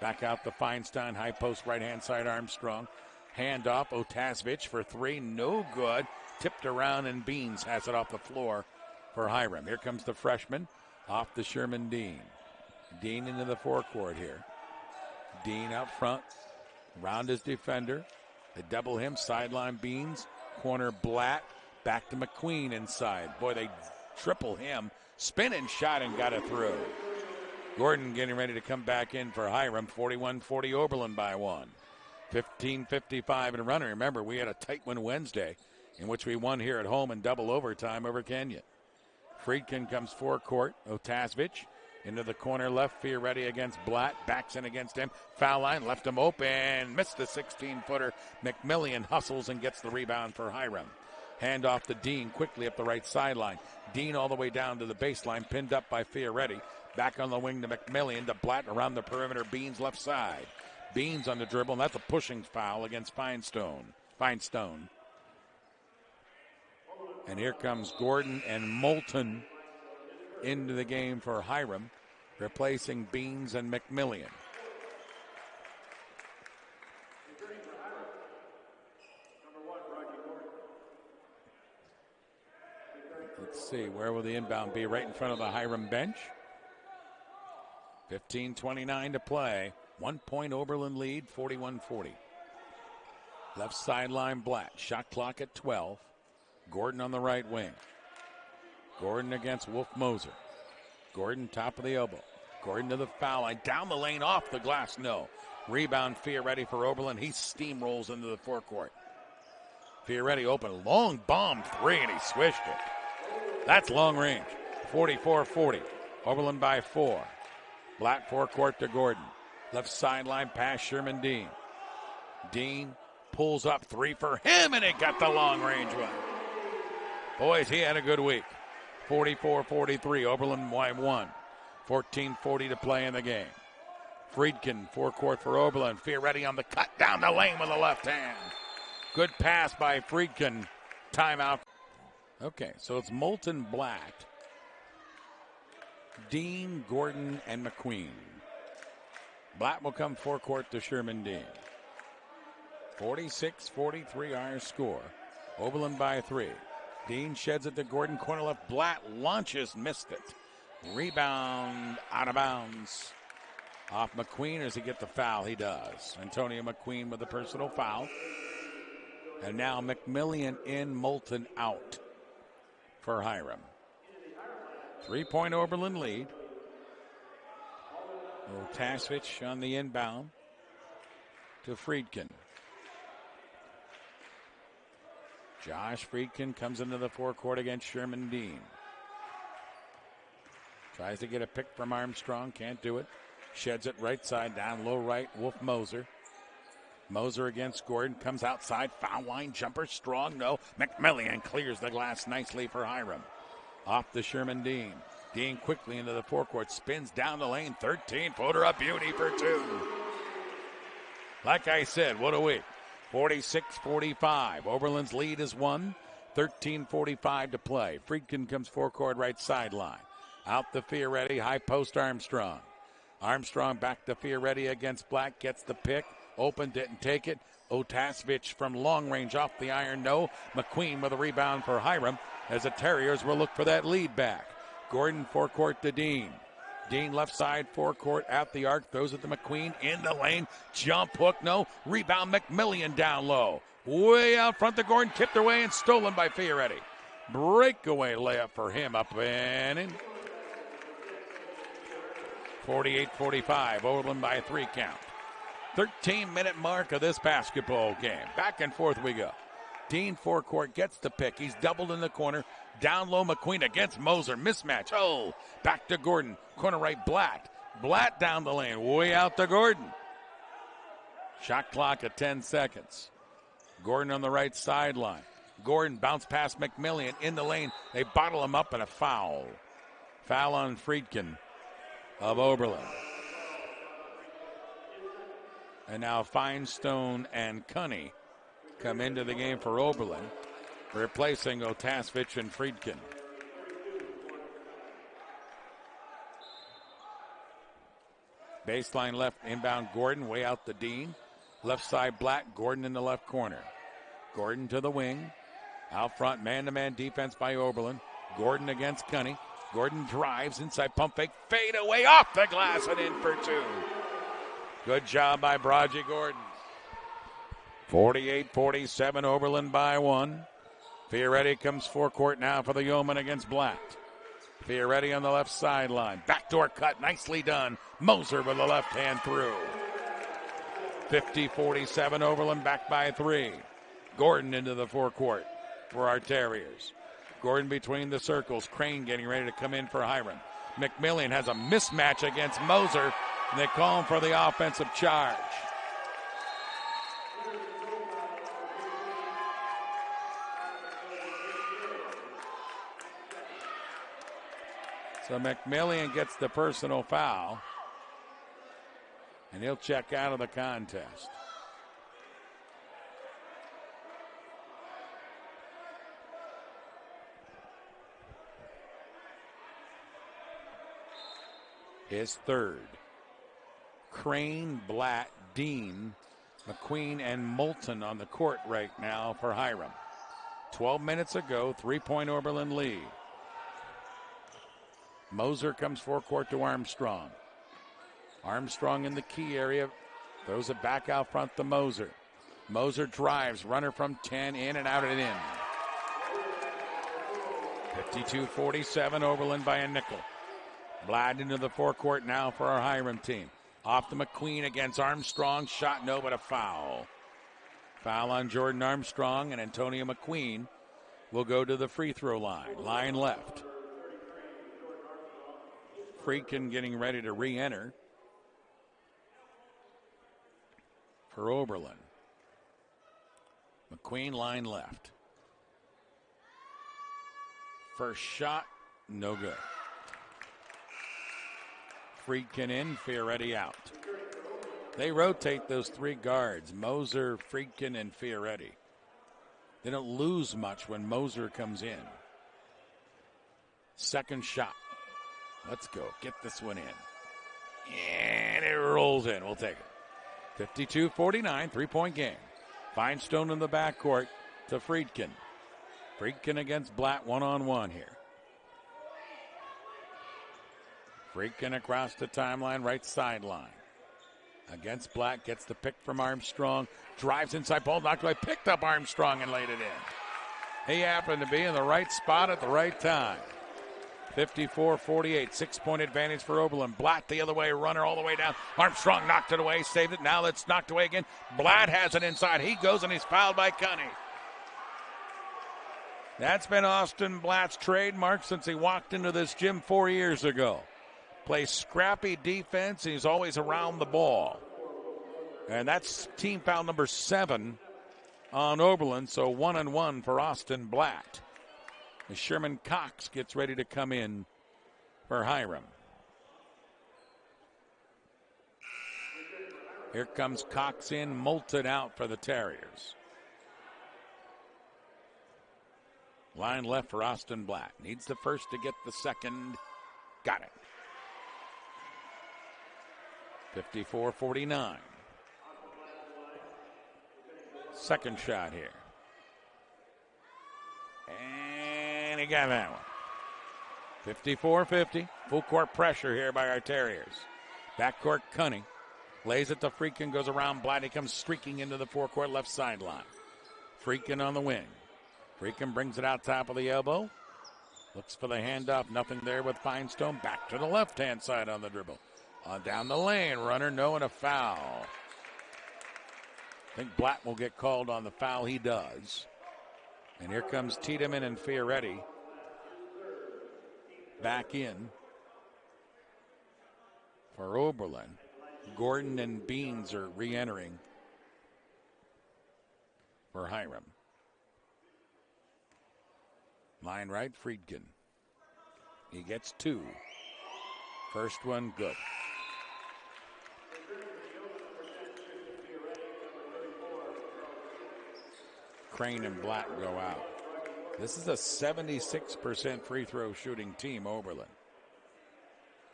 Back out to Feinstein. High post right-hand side Armstrong. Hand off, Otasevich for three, no good. Tipped around, and Beans has it off the floor for Hiram. Here comes the freshman off the Sherman Dean. Dean into the forecourt here. Dean out front, round his defender. They double him, sideline Beans, corner Blatt, back to McQueen inside. Boy, they triple him. Spinning shot and got it through. Gordon getting ready to come back in for Hiram. 41-40 Oberlin by one. 15:55 and a runner. Remember, we had a tight one Wednesday in which we won here at home in double overtime over Kenyon. Friedkin comes forecourt. Otasevich into the corner left. Fioretti against Blatt. Backs in against him. Foul line. Left him open. Missed the 16-footer. McMillian hustles and gets the rebound for Hiram. Hand off to Dean quickly up the right sideline. Dean all the way down to the baseline. Pinned up by Fioretti. Back on the wing to McMillian. To Blatt around the perimeter. Beans left side. Beans on the dribble, and that's a pushing foul against Finestone. And here comes Gordon and Moulton into the game for Hiram, replacing Beans and McMillian. Let's see, where will the inbound be? Right in front of the Hiram bench. 15:29 to play. 1 point Oberlin lead, 41-40. Left sideline Blatt. Shot clock at 12. Gordon on the right wing. Gordon against Wolf Moser. Gordon top of the elbow. Gordon to the foul line. Down the lane, off the glass, no. Rebound Fioretti for Oberlin. He steamrolls into the forecourt. Fioretti open, long bomb three, and he swished it. That's long range. 44-40. Oberlin by 4. Blatt forecourt to Gordon. Left sideline pass Sherman Dean. Dean pulls up three for him, and it got the long range one. Boys, he had a good week. 44-43, Oberlin by 1. 14:40 to play in the game. Friedkin, forecourt for Oberlin. Fioretti on the cut down the lane with the left hand. Good pass by Friedkin. Timeout. Okay, so it's Moulton, Blatt, Dean, Gordon, and McQueen. Blatt will come forecourt to Sherman Dean. 46-43 our score. Oberlin by 3. Dean sheds it to Gordon. Corner left. Blatt launches. Missed it. Rebound out of bounds. Off McQueen. Does he get the foul? He does. Antonio McQueen with the personal foul. And now McMillian in, Moulton out for Hiram. 3-point Oberlin lead. Otasevich on the inbound to Friedkin. Josh Friedkin comes into the forecourt against Sherman Dean. Tries to get a pick from Armstrong, can't do it. Sheds it right side down, low right, Wolf Moser. Moser against Gordon, comes outside, foul line jumper, strong, no. McMillian clears the glass nicely for Hiram. Off to Sherman Dean. Dean quickly into the forecourt, spins down the lane, 13-footer, a beauty for 2. Like I said, what a week. 46-45. Oberlin's lead is 1. 13:45 to play. Friedkin comes forecourt right sideline. Out to Fioretti, high post Armstrong. Armstrong back to Fioretti against Black, gets the pick. Open, didn't take it. Otasevich from long range off the iron, no. McQueen with a rebound for Hiram as the Terriers will look for that lead back. Gordon forecourt to Dean. Dean left side forecourt at the arc, throws it to McQueen in the lane. Jump hook, no. Rebound McMillian down low. Way out front to Gordon, tipped away and stolen by Fioretti. Breakaway layup for him up and in. 48-45, Oberlin by 3 count. 13-minute mark of this basketball game. Back and forth we go. Dean forecourt gets the pick. He's doubled in the corner. Down low McQueen against Moser. Mismatch. Oh, back to Gordon. Corner right Blatt. Blatt down the lane. Way out to Gordon. Shot clock at 10 seconds. Gordon on the right sideline. Gordon bounce past McMillian in the lane. They bottle him up and a foul. Foul on Friedkin of Oberlin. And now Finestone and Cunney come into the game for Oberlin, replacing Otasevich and Friedkin. Baseline left, inbound Gordon, way out to Dean. Left side, Black. Gordon in the left corner. Gordon to the wing. Out front, man-to-man defense by Oberlin. Gordon against Cunny. Gordon drives inside, pump fake, fade away off the glass and in for two. Good job by Braji Gordon. 48-47, Oberlin by one. Fioretti comes forecourt now for the Yeoman against Blatt. Fioretti on the left sideline. Backdoor cut, nicely done. Moser with the left hand through. 50-47, Oberlin back by three. Gordon into the forecourt for our Terriers. Gordon between the circles. Crane getting ready to come in for Hiram. McMillan has a mismatch against Moser, and they call him for the offensive charge. So McMillan gets the personal foul, and he'll check out of the contest. His third. Crane, Blatt, Dean, McQueen, and Moulton on the court right now for Hiram. 12 minutes ago, 3-point Oberlin lead. Moser comes forecourt to Armstrong. Armstrong in the key area. Throws it back out front to Moser. Moser drives. Runner from 10. In and out and in. 52-47. Oberlin by a nickel. Blatt into the forecourt now for our Hiram team. Off to McQueen against Armstrong. Shot no, but a foul. Foul on Jordan Armstrong, and Antonio McQueen will go to the free throw line. Line left. Friedkin getting ready to re-enter for Oberlin. McQueen line left. First shot, no good. Friedkin in, Fioretti out. They rotate those three guards, Moser, Friedkin, and Fioretti. They don't lose much when Moser comes in. Second shot. Let's go. Get this one in. And it rolls in. We'll take it. 52-49, three-point game. Feinstone in the backcourt to Friedkin. Friedkin against Blatt one-on-one here. Friedkin across the timeline, right sideline. Against Blatt, gets the pick from Armstrong. Drives inside, ball knocked away, picked up Armstrong and laid it in. He happened to be in the right spot at the right time. 54-48, 6-point advantage for Oberlin. Blatt the other way, runner all the way down. Armstrong knocked it away, saved it. Now it's knocked away again. Blatt has it inside. He goes and he's fouled by Cunny. That's been Austin Blatt's trademark since he walked into this gym 4 years ago. Plays scrappy defense. He's always around the ball. And that's team foul number 7 on Oberlin. So 1-1 for Austin Blatt. As Sherman Cox gets ready to come in for Hiram. Here comes Cox in, Moulton out for the Terriers. Line left for Austin Blatt. Needs the first to get the second. Got it. 54-49. Second shot here. And he got that one. 54-50. Full court pressure here by our Terriers. Backcourt Cunning. Lays it to Friedkin, goes around Blatt. He comes streaking into the forecourt left sideline. Friedkin on the wing. Friedkin brings it out top of the elbow. Looks for the handoff. Nothing there with Feinstone. Back to the left-hand side on the dribble. On down the lane. Runner, no, and a foul. I think Blatt will get called on the foul. He does. And here comes Tiedemann and Fioretti back in for Oberlin. Gordon and Beans are re-entering for Hiram. Line right, Friedkin. He gets 2. First one, good. Crane and Blatt go out. This is a 76% free throw shooting team, Oberlin.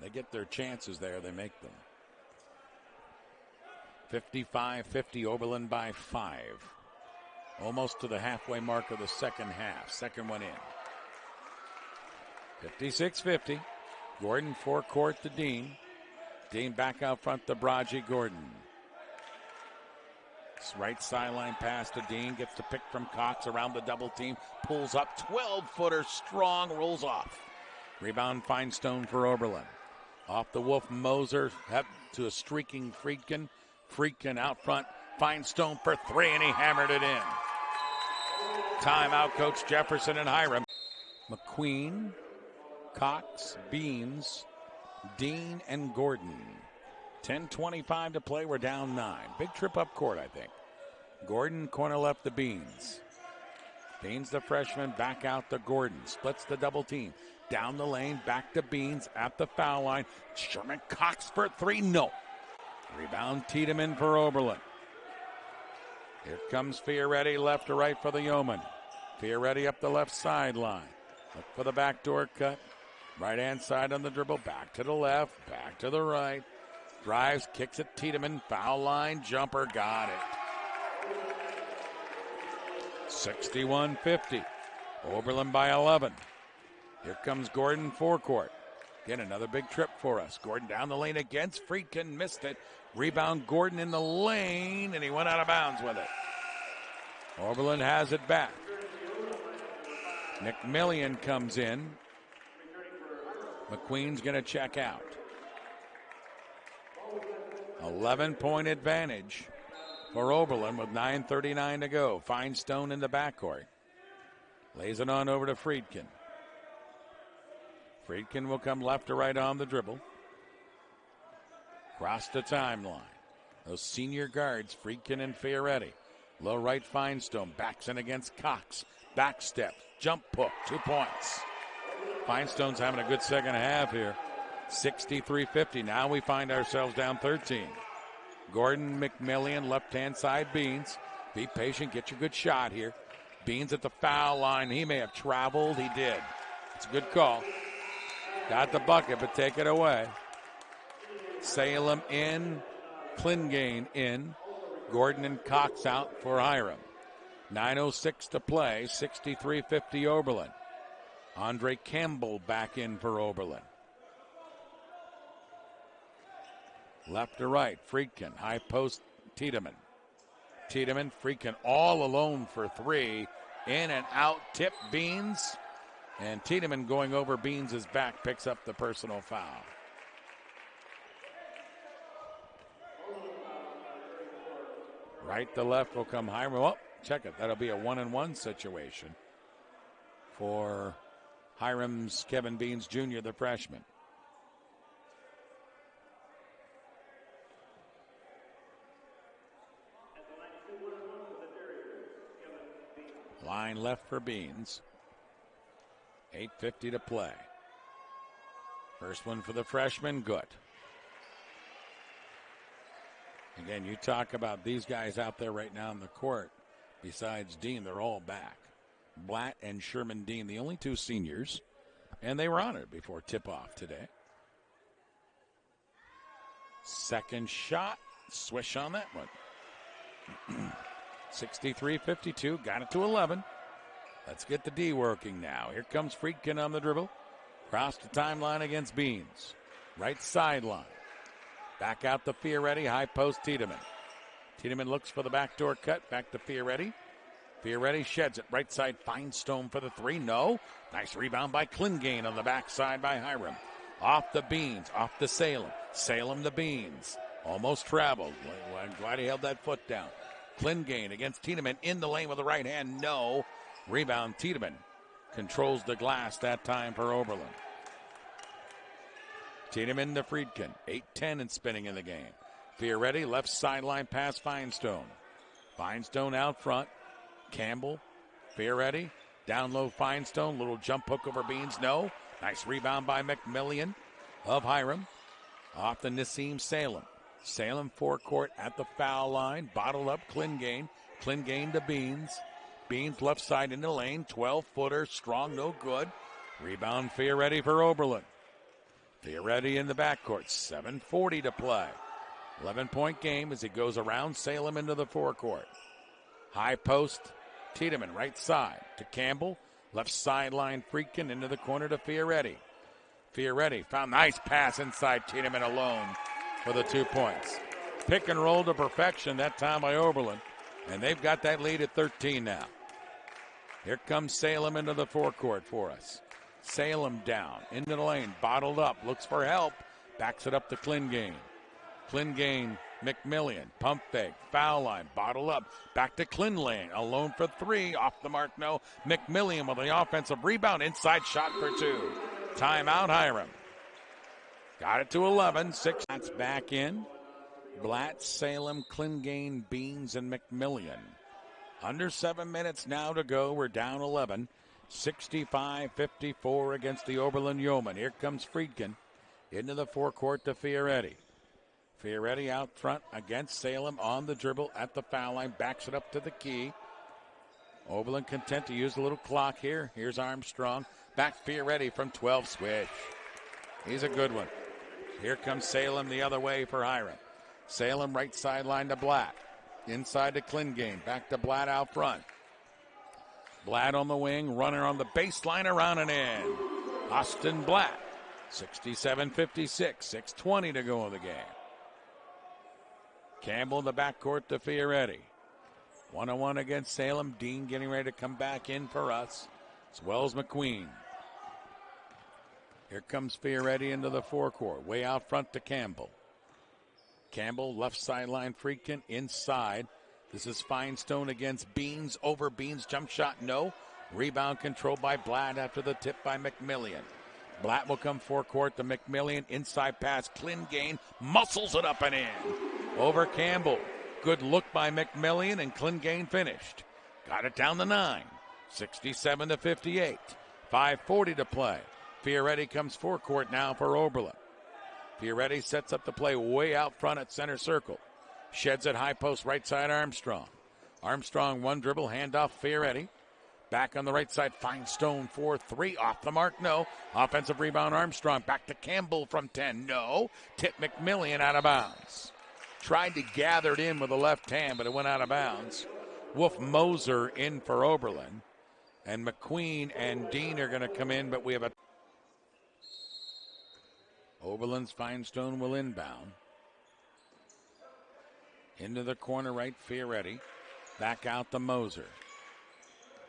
They get their chances there, they make them. 55-50, Oberlin by 5. Almost to the halfway mark of the second half. Second one in. 56-50. Gordon forecourt to Dean. Dean back out front to Braji Gordon. Right sideline pass to Dean. Gets the pick from Cox around the double team. Pulls up. 12-footer strong. Rolls off. Rebound Feinstone for Oberlin. Off the Wolf Moser. Up to a streaking Friedkin. Friedkin out front. Feinstone for 3, and he hammered it in. Timeout, Coach Jefferson and Hiram. McQueen, Cox, Beans, Dean, and Gordon. 10:25 to play. We're down 9. Big trip up court, I think. Gordon, corner left to Beans. Beans, the freshman, back out to Gordon. Splits the double team. Down the lane, back to Beans at the foul line. Sherman Cox for 3. No. Rebound Tiedemann for Oberlin. Here comes Fioretti, left to right for the Yeoman. Fioretti up the left sideline. Look for the backdoor cut. Right-hand side on the dribble. Back to the left. Back to the right. Drives, kicks it. Tiedemann. Foul line. Jumper. Got it. 61-50. Oberlin by 11. Here comes Gordon forecourt. Again, another big trip for us. Gordon down the lane against Friedkin. Missed it. Rebound Gordon in the lane, and he went out of bounds with it. Oberlin has it back. McMillian comes in. McQueen's going to check out. 11-point advantage for Oberlin with 9:39 to go. Feinstone in the backcourt. Lays it on over to Friedkin. Friedkin will come left to right on the dribble. Cross the timeline. Those senior guards, Friedkin and Fioretti. Low right, Feinstone. Backs in against Cox. Back step. Jump hook. 2 points. Feinstone's having a good second half here. 63-50. Now we find ourselves down 13. Gordon, McMillian, left-hand side, Beans. Be patient. Get your good shot here. Beans at the foul line. He may have traveled. He did. It's a good call. Got the bucket, but take it away. Salem in. Klingane in. Gordon and Cox out for Hiram. 9:06 to play. 63-50 Oberlin. Andre Campbell back in for Oberlin. Left to right, Friedkin. High post, Tiedemann. Tiedemann, Friedkin all alone for 3. In and out, tip Beans. And Tiedemann going over Beans' back picks up the personal foul. Right to left will come Hiram. Oh, check it. That'll be a 1-and-1 situation for Hiram's Kevin Beans Jr., the freshman. Line left for Beans. 8:50 to play. First one for the freshman, good. Again, you talk about these guys out there right now in the court. Besides Dean, they're all back. Blatt and Sherman Dean, the only 2 seniors. And they were honored before tip-off today. Second shot. Swish on that one. 63-52. Got it to 11. Let's get the D working now. Here comes Friedkin on the dribble. Cross the timeline against Beans. Right sideline. Back out to Fioretti. High post Tiedemann. Tiedemann looks for the backdoor cut. Back to Fioretti. Fioretti sheds it. Right side, Feinstone for the 3. No. Nice rebound by Klingane on the backside by Hiram. Off the Beans. Off to Salem. Salem to Beans. Almost traveled. I'm glad he held that foot down. Klingane against Tiedemann in the lane with the right hand. No. Rebound Tiedemann. Controls the glass that time for Oberlin. Tiedemann to Friedkin. 8-10 and spinning in the game. Fioretti, left sideline pass Feinstone. Feinstone out front. Campbell, Fioretti, down low Feinstone. Little jump hook over Beans. No. Nice rebound by McMillian of Hiram. Off the Nassim Salem. Salem forecourt at the foul line. Bottled up Klingane. Klingane to Beans. Beans left side in the lane. 12-footer. Strong, no good. Rebound Fioretti for Oberlin. Fioretti in the backcourt. 7:40 to play. 11-point game as he goes around Salem into the forecourt. High post, Tiedemann right side to Campbell. Left sideline, Friedkin into the corner to Fioretti. Fioretti found nice pass inside, Tiedemann alone for the 2 points. Pick and roll to perfection that time by Oberlin, and they've got that lead at 13 now. Here comes Salem into the forecourt for us. Salem down, into the lane, bottled up, looks for help, backs it up to Klingane. Klingane, McMillian, pump fake, foul line, bottled up, back to Klingane, alone for 3, off the mark, no. McMillian with the offensive rebound, inside shot for 2. Timeout, Hiram. Got it to 11, 6 shots back in. Blatt, Salem, Klingane, Beans, and McMillian. Under 7 minutes now to go. We're down 11. 65-54 against the Oberlin Yeomen. Here comes Friedkin into the forecourt to Fioretti. Fioretti out front against Salem on the dribble at the foul line. Backs it up to the key. Oberlin content to use a little clock here. Here's Armstrong. Back Fioretti from 12 switch. He's a good one. Here comes Salem the other way for Hiram. Salem right sideline to Blatt. Inside to Klingane. Back to Blatt out front. Blatt on the wing. Runner on the baseline. Around and in. Austin Blatt. 67-56. 6:20 to go in the game. Campbell in the backcourt to Fioretti. 1-on-1 against Salem. Dean getting ready to come back in for us, as well as McQueen. Here comes Fioretti into the forecourt. Way out front to Campbell. Campbell, left sideline, Friedkin inside. This is Finestone against Beans. Over Beans, jump shot, no. Rebound controlled by Blatt after the tip by McMillian. Blatt will come forecourt to McMillian. Inside pass, Klingane muscles it up and in. Over Campbell. Good look by McMillian, and Klingane finished. Got it down to 9. 67-58. 5:40 to play. Fioretti comes forecourt now for Oberlin. Fioretti sets up the play way out front at center circle. Sheds at high post right side Armstrong. Armstrong one dribble, handoff Fioretti. Back on the right side, Finestone 4-3. Off the mark, no. Offensive rebound Armstrong. Back to Campbell from 10, no. Tip McMillian out of bounds. Tried to gather it in with the left hand, but it went out of bounds. Wolf Moser in for Oberlin. And McQueen and Dean are going to come in, but we have a... Oberlin's Finestone will inbound. Into the corner right, Fioretti. Back out to Moser.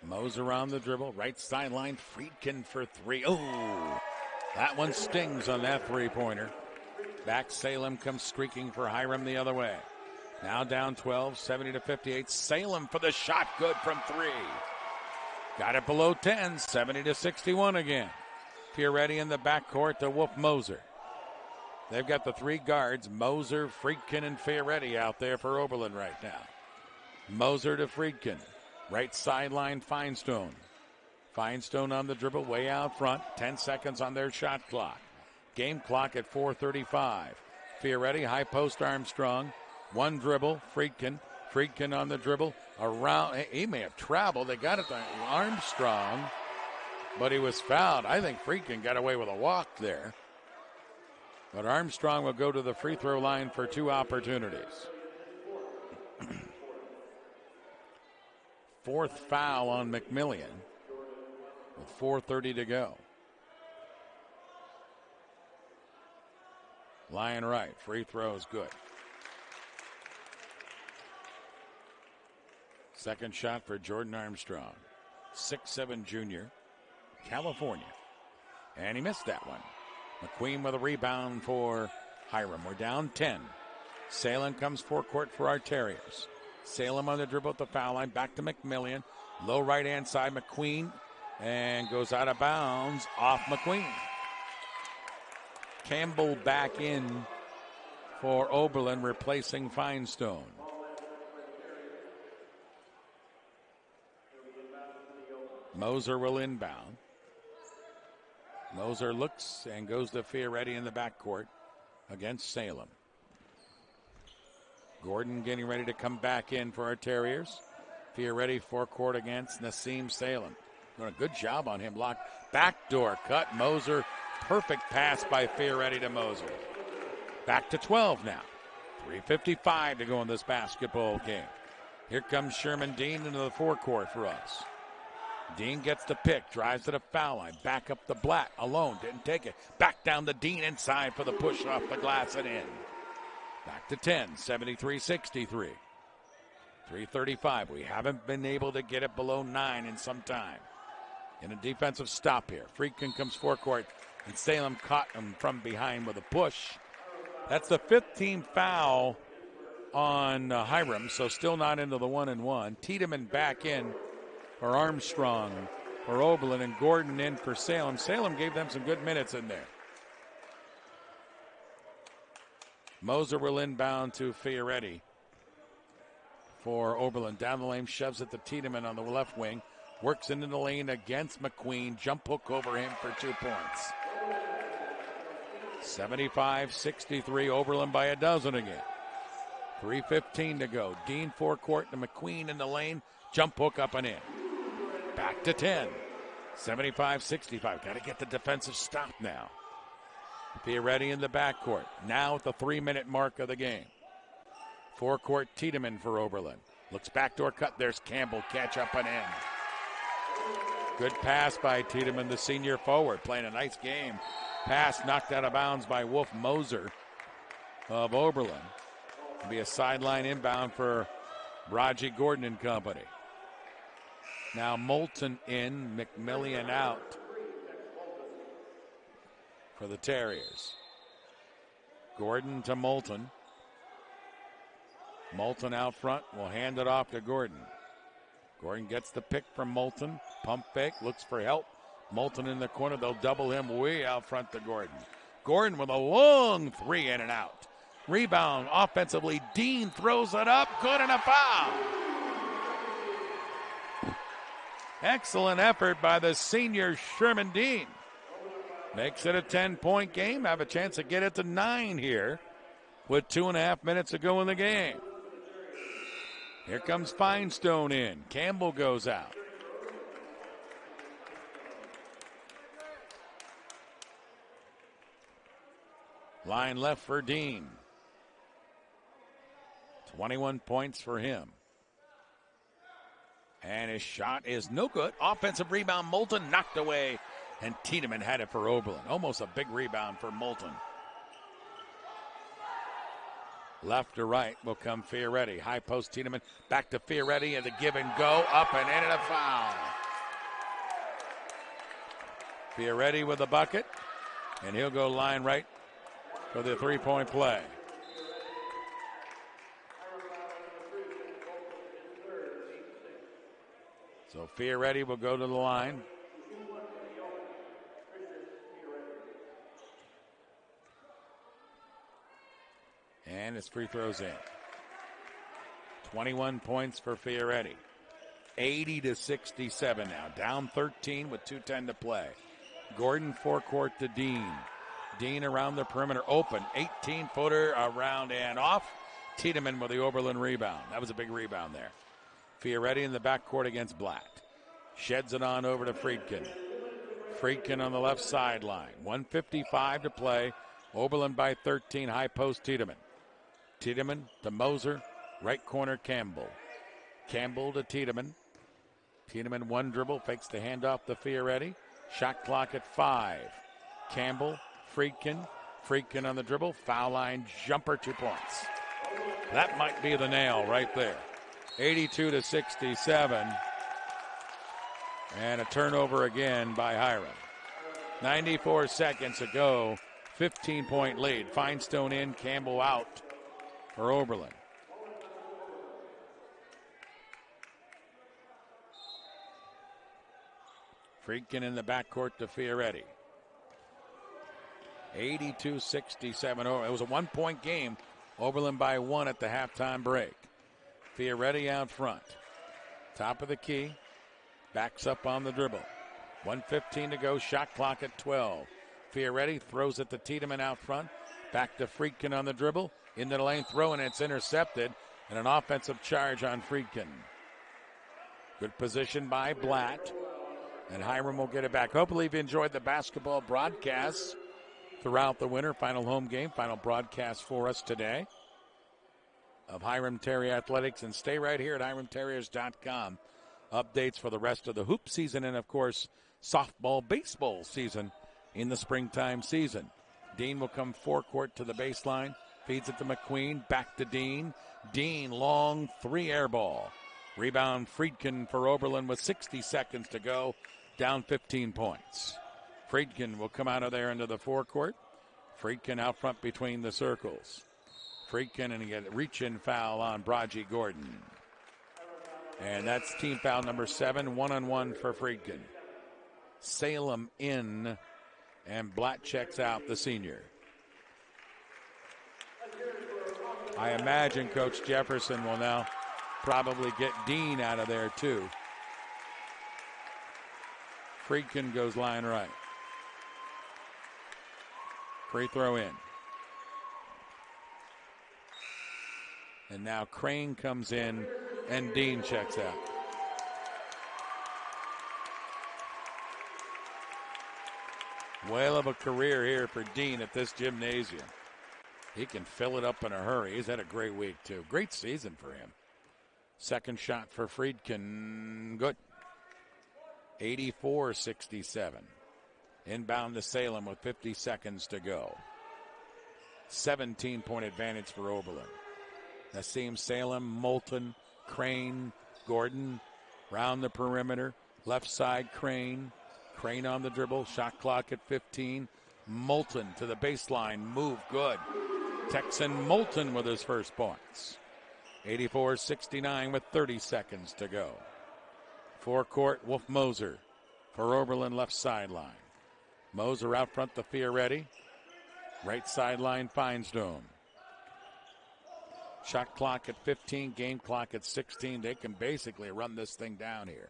Moser on the dribble. Right sideline, Friedkin for 3. Oh, that one stings on that three-pointer. Back Salem comes streaking for Hiram the other way. Now down 12, 70-58. Salem for the shot, good from 3. Got it below 10, 70-61 again. Fioretti in the backcourt to Wolf Moser. They've got the 3 guards, Moser, Friedkin, and Fioretti out there for Oberlin right now. Moser to Friedkin. Right sideline, Finestone. Finestone on the dribble, way out front. 10 seconds on their shot clock. Game clock at 4:35. Fioretti, high post Armstrong. One dribble, Friedkin. Friedkin on the dribble. Around, he may have traveled. They got it to Armstrong, but he was fouled. I think Friedkin got away with a walk there. But Armstrong will go to the free throw line for 2 opportunities. 4th foul on McMillian with 4:30 to go. Lion right, free throw is good. Second shot for Jordan Armstrong. 6'7" junior, California. And he missed that one. McQueen with a rebound for Hiram. We're down 10. Salem comes forecourt for our Terriers. Salem on the dribble at the foul line. Back to McMillian. Low right-hand side, McQueen. And goes out of bounds off McQueen. Campbell back in for Oberlin, replacing Finestone. Moser will inbound. Moser looks and goes to Fioretti in the backcourt against Salem. Gordon getting ready to come back in for our Terriers. Fioretti forecourt against Nassim Salem. Doing a good job on him. Locked. Backdoor cut. Moser. Perfect pass by Fioretti to Moser. Back to 12 now. 3:55 to go in this basketball game. Here comes Sherman Dean into the forecourt for us. Dean gets the pick, drives to the foul line, back up to Blatt, alone, didn't take it. Back down to Dean inside for the push off the glass and in. Back to 10, 73-63. 3:35, we haven't been able to get it below 9 in some time. In a defensive stop here, Friedkin comes forecourt, and Salem caught him from behind with a push. That's the 5th team foul on Hiram, so still not into the 1-and-1. Tiedemann back in for Armstrong for Oberlin, and Gordon in for Salem. Salem gave them some good minutes in there. Moser will inbound to Fioretti for Oberlin. Down the lane, shoves it to Tiedemann on the left wing. Works into the lane against McQueen. Jump hook over him for 2 points. 75-63, Oberlin by a dozen again. 3:15 to go. Dean forecourt to McQueen in the lane. Jump hook up and in. Back to 10. 75-65. Got to get the defensive stop now. Fioretti in the backcourt. Now at the 3-minute mark of the game. Forecourt Tiedemann for Oberlin. Looks backdoor cut. There's Campbell. Catch up and in. Good pass by Tiedemann, the senior forward. Playing a nice game. Pass knocked out of bounds by Wolf Moser of Oberlin. It'll be a sideline inbound for Raji Gordon and company. Now Moulton in, McMillian out for the Terriers. Gordon to Moulton. Moulton out front, will hand it off to Gordon. Gordon gets the pick from Moulton. Pump fake, looks for help. Moulton in the corner, they'll double him way out front to Gordon. Gordon with a long 3 in and out. Rebound offensively, Dean throws it up, good, and a foul. Excellent effort by the senior Sherman Dean. Makes it a 10-point game. Have a chance to get it to 9 here with 2.5 minutes to go in the game. Here comes Finestone in. Campbell goes out. Line left for Dean. 21 points for him. And his shot is no good. Offensive rebound, Moulton knocked away. And Tiedemann had it for Oberlin. Almost a big rebound for Moulton. Left to right will come Fioretti. High post Tiedemann. Back to Fioretti and the give and go. Up and in and a foul. Fioretti with a bucket. And he'll go line right for the 3-point play. So Fioretti will go to the line. And his free throws in. 21 points for Fioretti. 80-67 now. Down 13 with 2:10 to play. Gordon forecourt to Dean. Dean around the perimeter open. 18-footer around and off. Tiedemann with the Oberlin rebound. That was a big rebound there. Fioretti in the backcourt against Blatt. Sheds it on over to Friedkin. Friedkin on the left sideline. 1:55 to play. Oberlin by 13. High post Tiedemann. Tiedemann to Moser. Right corner Campbell. Campbell to Tiedemann. Tiedemann one dribble. Fakes the handoff to Fioretti. Shot clock at 5. Campbell. Friedkin. Friedkin on the dribble. Foul line jumper. 2 points. That might be the nail right there. 82-67. And a turnover again by Hiram. 94 seconds to go. 15-point lead. Finestone in, Campbell out for Oberlin. Friedkin in the backcourt to Fioretti. 82-67. It was a 1-point game. Oberlin by 1 at the halftime break. Fioretti out front. Top of the key. Backs up on the dribble. 1:15 to go. Shot clock at 12. Fioretti throws it to Tiedemann out front. Back to Friedkin on the dribble. Into the lane throw, and it's intercepted. And an offensive charge on Friedkin. Good position by Blatt. And Hiram will get it back. Hopefully you've enjoyed the basketball broadcasts throughout the winter. Final home game, final broadcast for us today. of Hiram Terrier Athletics. And stay right here at HiramTerriers.com. Updates for the rest of the hoop season and, of course, softball, baseball season in the springtime season. Dean will come forecourt to the baseline. Feeds it to McQueen. Back to Dean. Dean, long 3-air ball. Rebound Friedkin for Oberlin with 60 seconds to go. Down 15 points. Friedkin will come out of there into the forecourt. Friedkin out front between the circles. Friedkin, and he get a reach-in foul on Braji Gordon. And that's team foul number 7, 1-on-1 for Friedkin. Salem in, and Blatt checks out the senior. I imagine Coach Jefferson will now probably get Dean out of there too. Friedkin goes line right. Free throw in. And now Crane comes in and Dean checks out. Whale of a career here for Dean at this gymnasium. He can fill it up in a hurry. He's had a great week too. Great season for him. Second shot for Friedkin. Good. 84-67. Inbound to Salem with 50 seconds to go. 17-point advantage for Oberlin. Nassim, Salem, Moulton, Crane, Gordon, round the perimeter. Left side, Crane. Crane on the dribble. Shot clock at 15. Moulton to the baseline. Move good. Texan Moulton with his first points. 84-69 with 30 seconds to go. Forecourt, Wolf Moser for Oberlin left sideline. Moser out front to Fioretti. Right sideline, Feinstone. Shot clock at 15, game clock at 16. They can basically run this thing down here.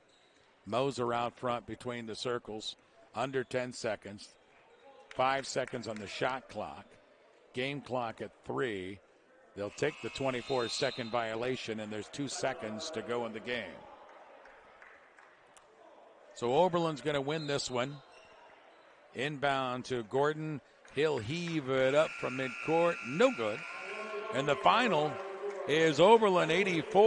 Moser out front between the circles, under 10 seconds. 5 seconds on the shot clock. Game clock at 3. They'll take the 24-second violation, and there's 2 seconds to go in the game. So Oberlin's going to win this one. Inbound to Gordon. He'll heave it up from midcourt. No good. And the final is Oberlin 84.